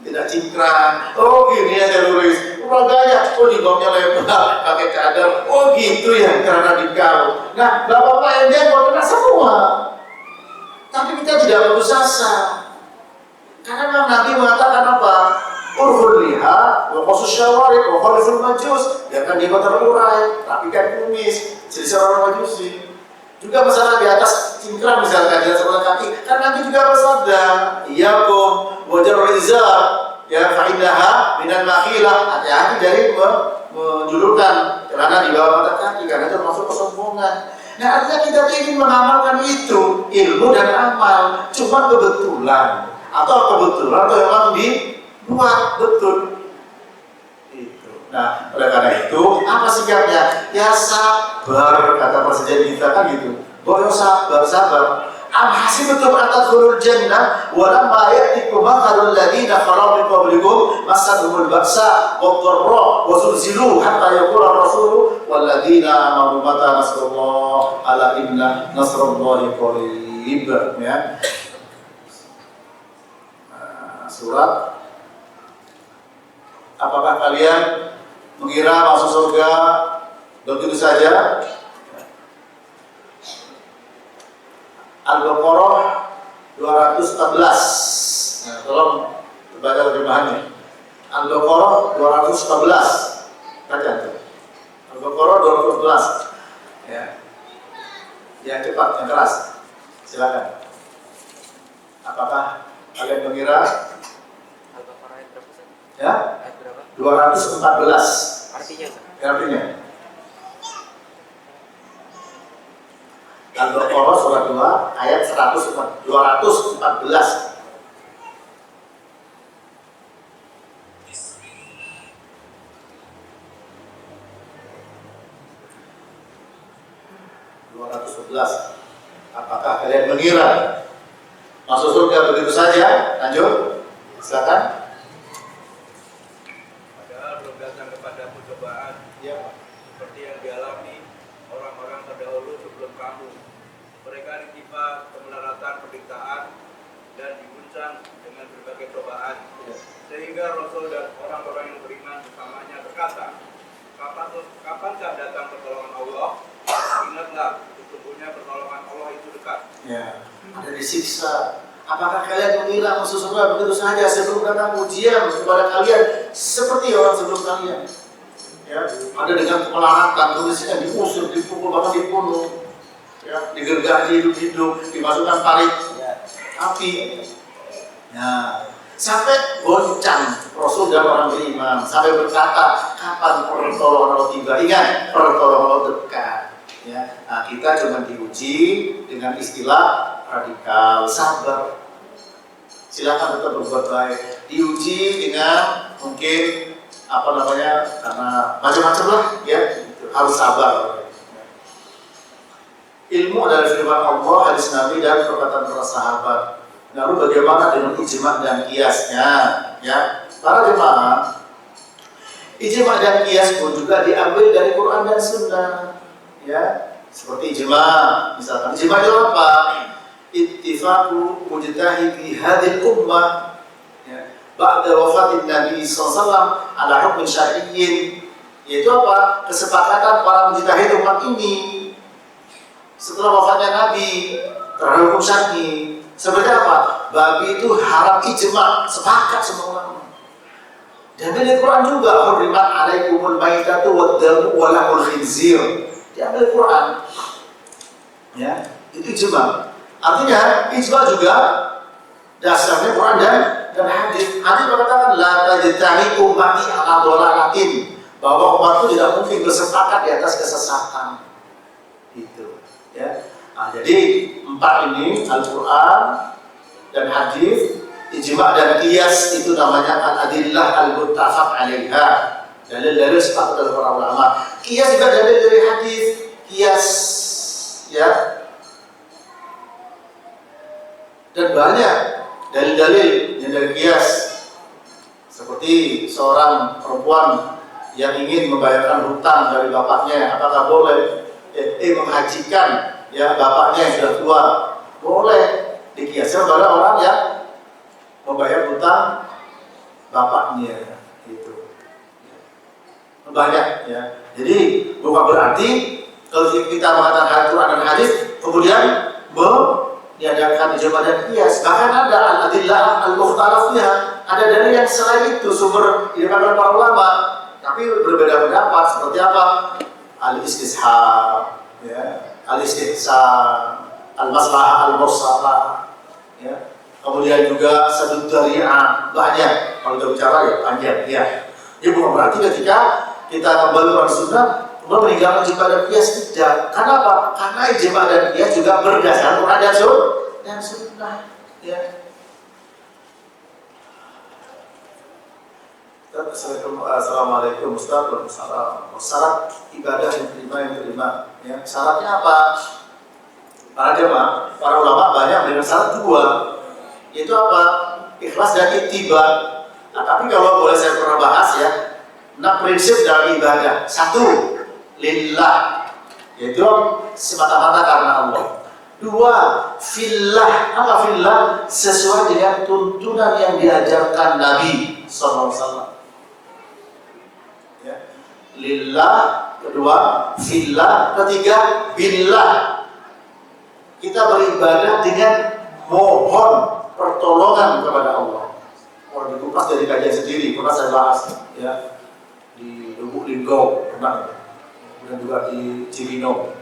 tidak cingkrang. Oh gini ya teroris. Olahraga, oh jenggotnya lebar, pakai cadar. Oh gitu ya, karena radikal. Nah, bapak-bapak yang jenggot kena semua. Tapi kita tidak putus asa. Karena Nabi mengatakan apa? Urful liha, wa qasus syawarib, wa khaliful majus. Ya kan dia terurai, rapikan kumis, jadi seorang majusi. Juga masalah di atas cingkrang misalkan di atas kaki, kan Nabi juga bersabda, iyyakum wa jarrul izar, ya fa innaha minal makhilah. Hati-hati dari menjulurkan celana di bawah mata kaki karena itu termasuk kesombongan. Nah, artinya kita ingin mengamalkan itu, ilmu dan amal, cuma kebetulan atau memang dibuat betul itu. Nah, oleh karena itu apa sikapnya? Ya sabar, kata presiden kita kan gitu. Boyo sabar. Am hasibtum an tadkhulul jannah wa lamma ya'tikum mathalul ladzina khalu min qablikum massatuhumul ba'sa wad-dharra wa zulzilu hatta yaqula ar-rasul wal ladzina amanu mata nasrullah ala inna nasrullahi qarib. Ya. Surat, apakah kalian mengira masuk surga begitu saja? Al-Baqarah 214. Nah, tolong baca terjemahannya. Al-Baqarah 214. Baca tuh. Al-Baqarah 214. Ya. Yang cepat, yang keras. Silakan. Apakah kalian mengira? Al-Baqarah ayat berapa? Ya? Ayat berapa? 214. Artinya? Artinya Al-Baqarah surat 2 ayat 214. 211. Apakah kalian mengira masuk surga begitu saja? Lanjut, silakan. Padahal belum datang kepadamu cobaan, Ya. seperti yang dialami orang-orang terdahulu sebelum kamu. Mereka ditimpa kemelaratan penderitaan dan diguncang ujian dengan berbagai cobaan, sehingga Rasul dan orang-orang yang beriman bersamanya berkata, kapankah datang pertolongan Allah? Ingatlah, sesungguhnya pertolongan Allah itu dekat. Ya, ada disiksa. Apakah kalian mengira musuh surga begitu saja sebelum datang ujian kepada kalian seperti orang sebelum kalian? Ya, ada dengan kemelaratan, tulisnya diusir, dipukul, bahkan dibunuh, ya, digergaji hidup-hidup, dimasukkan tarik api. Ya, sampai goncang Rasul dan orang beriman, sampai berkata, kapan pertolongan Allah tiba? Ingat, pertolongan Allah dekat. Ya, nah, kita cuma diuji dengan istilah radikal, sabar. Silakan tetap berbuat baik. Diuji dengan mungkin karena macam-macam lah, ya, harus sabar. Ilmu adalah firman Allah, hadis Nabi dan perkataan para sahabat. Lalu bagaimana dengan ijma dan kiasnya? Ya, para jemaah, ijma dan kias pun juga diambil dari Quran dan Sunnah. Ya, seperti ijma, misalkan ijma itu apa? Ittifaqu mujtahidi hadhihi ummah, ya, ba'da wafatin Nabi SAW ala hukm syar'iyyin, yaitu apa? Kesepakatan para mujtahid umat ini setelah wafatnya Nabi terhadap hukum syar'i. Seperti apa? Babi itu haram ijma, sepakat semua ulama. Dan dari Quran juga, hurrimat alaikumul maitatu wad-damu wa lahmul khinzir. Diambil Quran. Ya, itu ijma. Artinya ijma juga dasarnya Quran dan hadis. Hadis mengatakan la tajtami ummati ala dhalalatin, bahwa umat itu tidak mungkin bersepakat di atas kesesatan. Itu, ya. Nah, jadi empat ini, Al-Quran dan hadis, ijma dan qiyas, itu namanya al-adillah al-muttafaq 'alaiha. Dalil-dalil sepakat dari para ulama. Qiyas juga dalil dari hadis. Qiyas, ya. Dan banyak dalil-dalil yang dari qiyas. Seperti seorang perempuan yang ingin membayarkan hutang dari bapaknya, apakah boleh menghajikan, ya, bapaknya yang sudah tua? Boleh. Dikiaskan pada orang yang membayar hutang bapaknya. Itu banyak, ya. Jadi bukan berarti kalau kita mengatakan Al-Quran dan hadis kemudian diadakan ijma dan qiyas. Bahkan ada al-adillah al-mukhtalaf fiha, ada dari yang selain itu sumber daripada para ulama tapi berbeda pendapat. Seperti apa? Al-istishab, ya, al-istihsan, al-maslahah al-mursalah, ya. Kemudian juga sadud dzari'ah, banyak. Kalau kita bicara ya panjang, ya. Jadi bukan berarti ketika kita kembali ke sunnah meninggalkan ijma dan qiyas, tidak. Karena apa? Karena ijma dan qiyas juga berdasarkan Quran dan sunnah, ya. Assalamualaikum Ustaz. Syarat ibadah yang terima, ya. Syaratnya apa? Para jemaah, para ulama banyak dengan syarat dua, yaitu apa? Ikhlas dan ittiba. Nah, tapi kalau boleh saya pernah bahas, ya, nah, prinsip dari ibadah satu, lillah, yaitu semata-mata karena Allah. Dua, fillah. Apa fillah? Sesuai dengan tuntunan yang diajarkan Nabi SAW. Ya. Lillah. Kedua, fillah. Ketiga, billah. Kita beribadah dengan mohon pertolongan kepada Allah. Kalau dikupas dari kajian sendiri, pernah saya bahas, ya, di Lubuk Linggau, pernah, dan juga di Cibinong.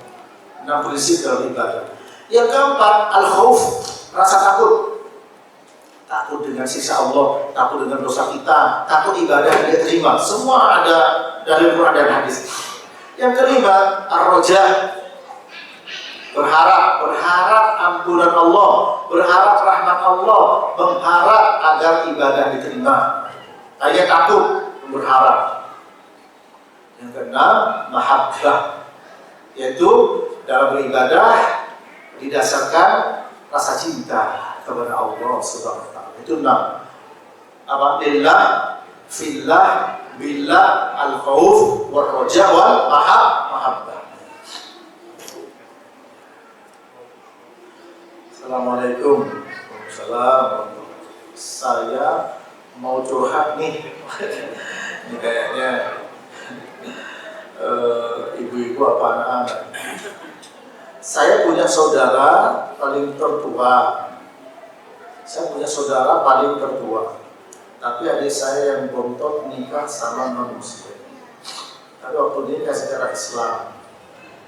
6 prinsip dalam ibadah. Yang keempat, al-khauf, rasa takut. Takut dengan siksa Allah, takut dengan dosa kita, takut ibadah yang diterima. Semua ada dari Quran dan hadis. Yang kelima, ar-roja, berharap ampunan Allah, berharap rahmat Allah, mengharap agar ibadah diterima. Hanya takut, berharap. Yang keenam, mahabbah, yaitu dalam beribadah didasarkan rasa cinta kepada Allah Subhanahu wa taala. Itu 6. Apa? Lillah, fillah, billah, al-khauf, war-raja, wal mahabbah. Assalamualaikum warahmatullahi wabarakatuh. saya mau curhat nih. Ini kayaknya ibu-ibu apa anak-anak. Saya punya saudara paling tertua. Tapi adik saya yang bontot nikah sama non-muslim. Tapi waktu nikah secara Islam.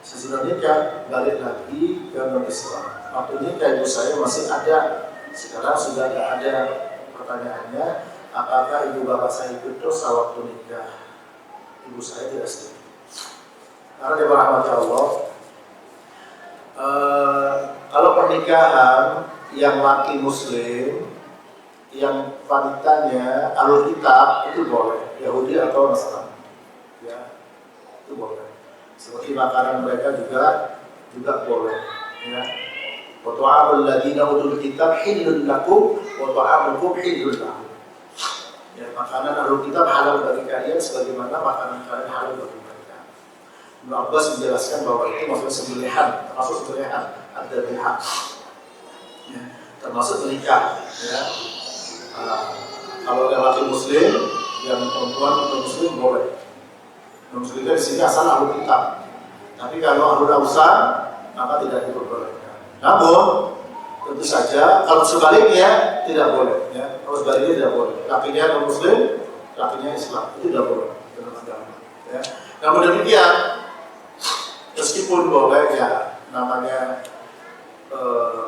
Sesudah nikah balik lagi ke non-Islam. Waktu nikah ibu saya masih ada. Sekarang sudah tidak ada. Pertanyaannya, apakah ibu bapak saya ikut dosa waktu nikah? Ibu saya tidak setuju. Karena dia berahmati Allah. Kalau pernikahan yang laki muslim, yang wanitanya alur kitab, itu boleh, Yahudi atau Nasrani, ya, itu boleh. Seperti makanan mereka juga boleh, ya. Wa ta'amul ladzina utul kitab hillun lakum wa ta'amukum hillun lahum. Ya, makanan alur kitab halal bagi kalian sebagaimana makanan kalian halal bagi mereka. Ibnu Abbas menjelaskan bahwa itu maksudnya sembelihan, termasuk sembelihan ada pihak, ya, termasuk menikah, ya. Kalau laki muslim, yang perempuan non muslim boleh. Non muslim di sini asal alur kitab. Tapi kalau alur awsan, maka tidak diperbolehkan. Namun tentu saja kalau sebaliknya tidak boleh, ya. Kalau sebaliknya tidak boleh. Lakinya non muslim, lakinya Islam, itu tidak boleh dalam agama, ya. Namun demikian, meskipun boleh, ya, namanya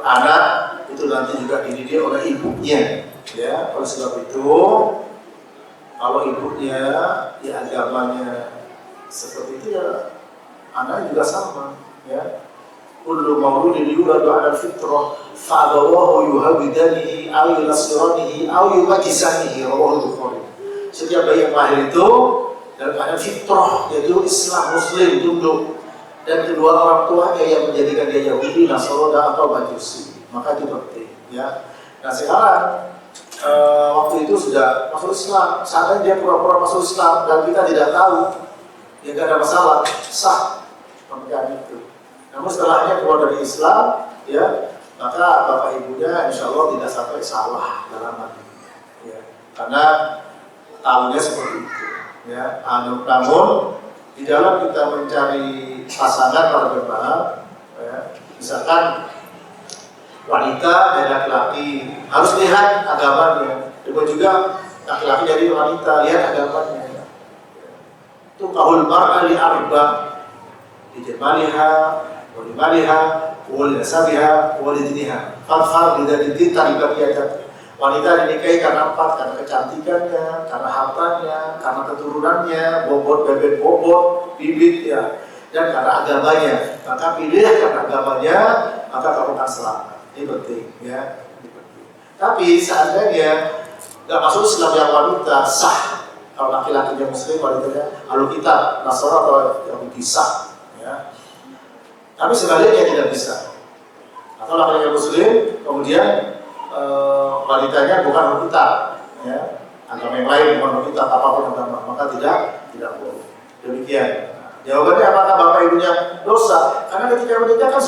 anak itu nanti juga dididik oleh ibunya, ya. Oleh sebab itu, kalau ibunya ya agamanya seperti itu, ya anak juga sama, ya. Kullu mauludin yuladu 'ala al-fitrah fa'abawahu yuhawidanihi aw yunasiranihi aw yumajisanihi, rawahu Bukhari. Setiap bayi yang lahir itu dalam keadaan fitrah, yaitu Islam muslim tunduk, dan kedua orang tuanya yang menjadikan dia Yahudi, Nasrani atau Majusi, maka itu penting, ya. Nah sekarang waktu itu sudah masuk Islam, seandainya dia pura-pura masuk Islam dan kita tidak tahu, ya tidak ada masalah, sah pernikahan itu. Namun setelahnya keluar dari Islam, ya, maka bapak ibunya insya Allah tidak sampai salah dalam hal ini, ya. Karena tahunya seperti itu, ya. Namun di dalam kita mencari pasangan para jemaah, ya, misalkan wanita dan laki-laki harus lihat agamanya. Demikian juga laki-laki jadi wanita lihat agamanya. Itu kahul mar'a li arba, li jamaliha, wa li maliha, wa li nasabiha, wa li diniha. Fadfar lidari din taribat yadat. Wanita dinikahi karena apa? Karena kecantikannya, karena hartanya, karena keturunannya, bobot bebek bobot, bibit, ya, dan karena agamanya. Maka pilih karena agamanya, maka kamu akan selamat. Ini penting, ya. Ini penting. Tapi seandainya nggak masuk Islam yang wanita sah, kalau laki-lakinya muslim, wanitanya alur kitab, Nasrani atau Yahudi sah, ya. Tapi sebaliknya tidak bisa. Atau laki-laki muslim, kemudian wanitanya bukan alur kitab, ya, agama yang lain bukan alur kitab, apapun agama, maka tidak boleh. Demikian. Jawabannya apakah bapak ibunya dosa? Karena ketika menikah kan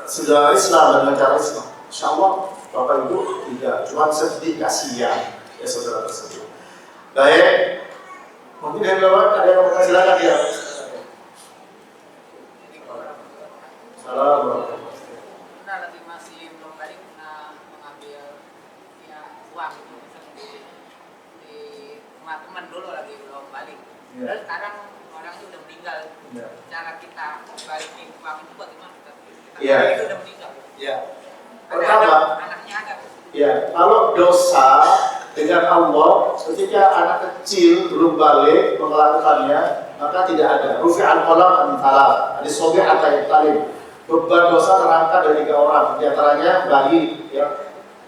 sudah Islam dengan cara Islam. Insya Allah bapak ibu tidak, cuma sedih kasihan, ya saudara tersebut. Baik, mungkin dari bawah ada yang mau silakan, ya. Assalamualaikum. Kita lagi masih belum balik mengambil ya uang itu di rumah teman dulu lagi belum balik. Ya. Terus sekarang orang itu udah meninggal. Ya. Cara kita balikin uang itu bagaimana? Kita Ya. itu udah meninggal. Ya. Ada Pertama, anaknya ada. ya, kalau dosa dengan Allah ketika anak kecil belum balik melakukannya, maka tidak ada. Rufi'al qalam an talaq, hadis sahih atau talim. Beban dosa terangkat dari 3 orang, di antaranya bayi, ya,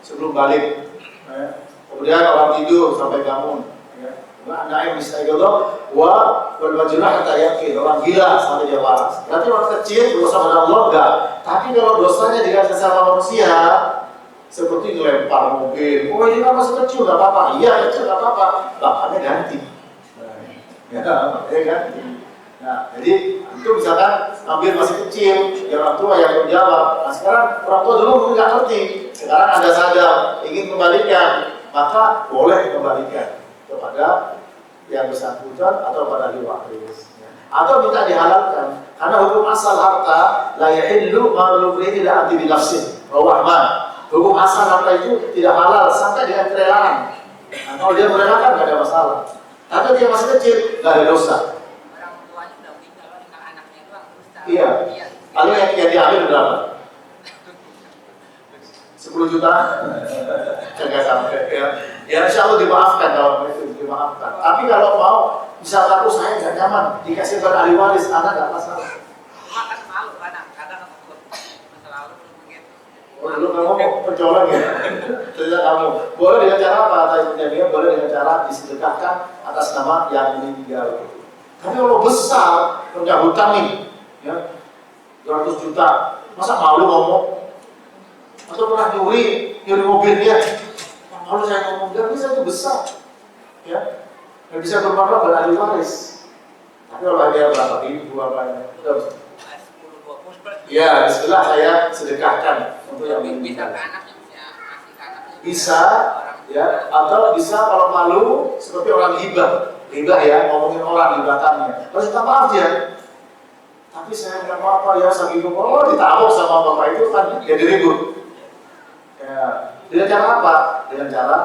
sebelum balik. Ya. Kemudian orang tidur sampai bangun, ya. Anak yang mistaiqadha wa wal majnun hatta yaqin, orang gila sampai dia waras. Berarti orang kecil dosa pada Allah enggak. Tapi kalau dosanya dengan sesama manusia, seperti ngelempar mobil, oh ini kan masih kecil, nggak apa-apa. Iya kecil nggak apa-apa, bapaknya ganti. Ya ganti. Nah, jadi itu misalkan ambil masih kecil, ya orang tua yang menjawab. Nah sekarang orang tua dulu mungkin nggak ngerti. Sekarang Anda sadar ingin kembalikan, maka boleh kembalikan kepada yang bersangkutan atau pada ahli waris. Atau minta dihalalkan. Karena hukum asal harta la yahillu ma'lum bihi la anti binafsin. Rahman. Hukum asal harta itu tidak halal sampai dengan kerelaan. Nah, kalau dia merelakan nggak ada masalah. Tapi dia masih kecil nggak ada dosa. Iya, paling yang diambil berapa? 10 juta? Jangan sampai ya. Ya insya Allah dimaafkan kalau itu dimaafkan. Tapi kalau mau, misalkan saya nggak nyaman dikasih pada ahli waris, anak nggak masalah. Makan malu kadang takut masa lalu begitu. Oh, dulu kamu pencolong ya? Cerita kamu. Boleh dengan cara apa? Tadi boleh dengan cara disedekahkan atas nama yang meninggal. Tapi kalau besar, punya hutang nih, ya 200 juta, masa malu ngomong? Atau pernah nyuri mobilnya? Malu saya ngomong, gak bisa, itu besar, ya, gak bisa bermanfaat pada ahli waris. Tapi kalau ada berapa ribu apa ya, udah bisa. Ya, bismillah saya sedekahkan untuk yang bisa meninggal. ke anaknya, kasih ke anaknya. Bisa, ya, atau bisa kalau malu seperti orang hibah ya, ngomongin orang hibatannya. Harus minta maaf dia. Tapi saya nggak mau apa ya, saking ditabok sama bapak itu kan jadi ribut. Ya, dengan cara apa? Dengan cara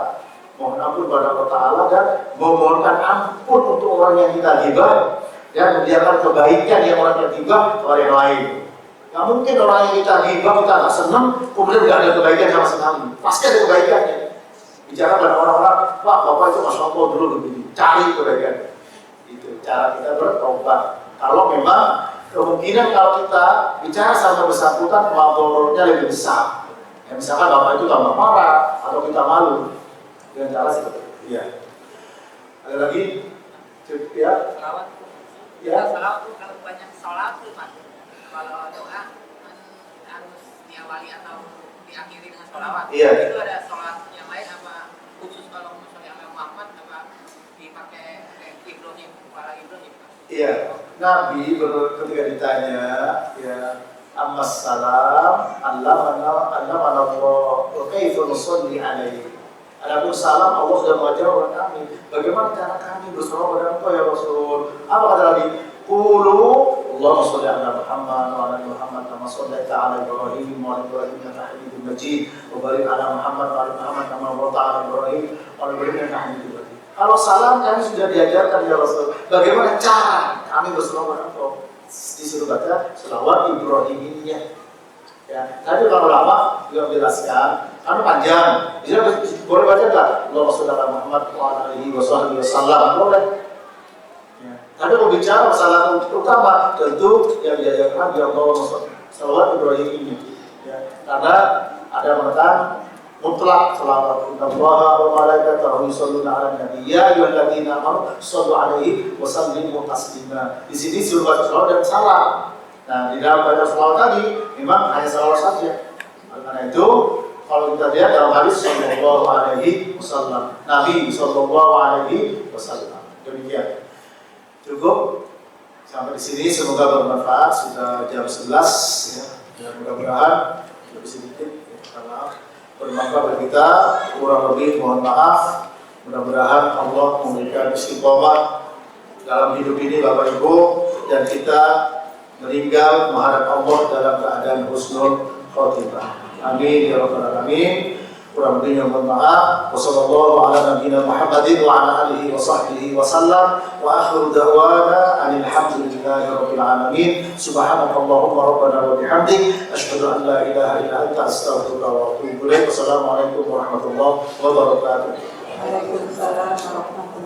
mohon ampun pada Allah Ta'ala dan memohonkan ampun untuk orang yang kita hibah dan membiarkan kebaikan yang orang yang hibah kepada yang lain. Nggak mungkin orang yang kita hibah kita nggak senang, kemudian nggak ada kebaikan sama sekali. Pasti ada kebaikannya. Bicara pada orang-orang, wah bapak itu masya Allah dulu begini, cari kebaikan. Itu cara kita bertobat. Kalau memang kemungkinan kalau kita bicara sama bersangkutan, mabornya lebih besar. Ya, misalkan bapak itu tambah marah atau kita malu dengan cara seperti itu. Ya. Ada lagi? Ya. Salawat. Ya. Salawat itu kalau banyak sholat tuh Pak. Kalau doa harus diawali atau diakhiri dengan sholawat. Iya. Itu ada sholat yang lain apa khusus kalau misalnya Muhammad apa dipakai Ibrahim, kepala Ibrahim? Iya. Nabi ketika ditanya, ya. Amma salam, Allah Allah wa kaifa nusalli alaihi. Adapun salam Allah sudah mengajar orang kami. Bagaimana cara kami bersalawat kepada Engkau ya Rasul? Apa kata Nabi? Qulu Allahumma shalli ala Muhammad wa ala Muhammad kama shallaita ala Ibrahim wa ala Ibrahim innaka Hamidum Majid wa barik ala Muhammad wa ala Muhammad kama barakta ala Ibrahim wa ala Ibrahim innaka Hamidum Majid. Kalau salam kami sudah diajarkan ya Rasul. Bagaimana cara kami bersalawat kepada Engkau? Disuruh baca selawat Ibrahimiyah. Ya, tadi kalau lama juga menjelaskan, kan panjang. Bisa boleh baca enggak? Allahumma shalli ala Muhammad wa ala alihi wasallam. Boleh. Ya. Tapi kalau bicara masalah utama, tentu yang diajarkan dia Allahumma selawat Ibrahimiyah. Ya. Karena ada mengatakan mutlak selawat Allah wa malaikatahu yusholluna 'alan nabi ya ayyuhalladzina amanu shallu 'alaihi wa sallimu taslima. Di sini suruh baca selawat dan salam. Nah, di dalam baca selawat tadi memang hanya selawat saja. Karena itu kalau kita lihat dalam hadis sallallahu alaihi wasallam, Nabi sallallahu alaihi wasallam. Demikian. Cukup sampai di sini, semoga bermanfaat. Sudah jam 11 ya. Dan mudah-mudahan lebih sedikit karena bermanfaat bagi kita, kurang lebih mohon maaf. Mudah-mudahan Allah memberikan istiqomah dalam hidup ini Bapak Ibu, dan kita meninggal menghadap Allah dalam keadaan husnul khotimah. Amin ya rabbal alamin. Kurang lebihnya mohon maaf. Wassallallahu ala nabiyina Muhammadin wa ala alihi wa sahbihi wa sallam. Wa akhiru da'wana alhamdulillahi rabbil alamin. Subhanakallahumma rabbana wa bihamdik asyhadu an la ilaha illa anta astaghfiruka wa atubu ilaik. Wassalamualaikum warahmatullahi wabarakatuh. Waalaikumsalam warahmatullahi wabarakatuh.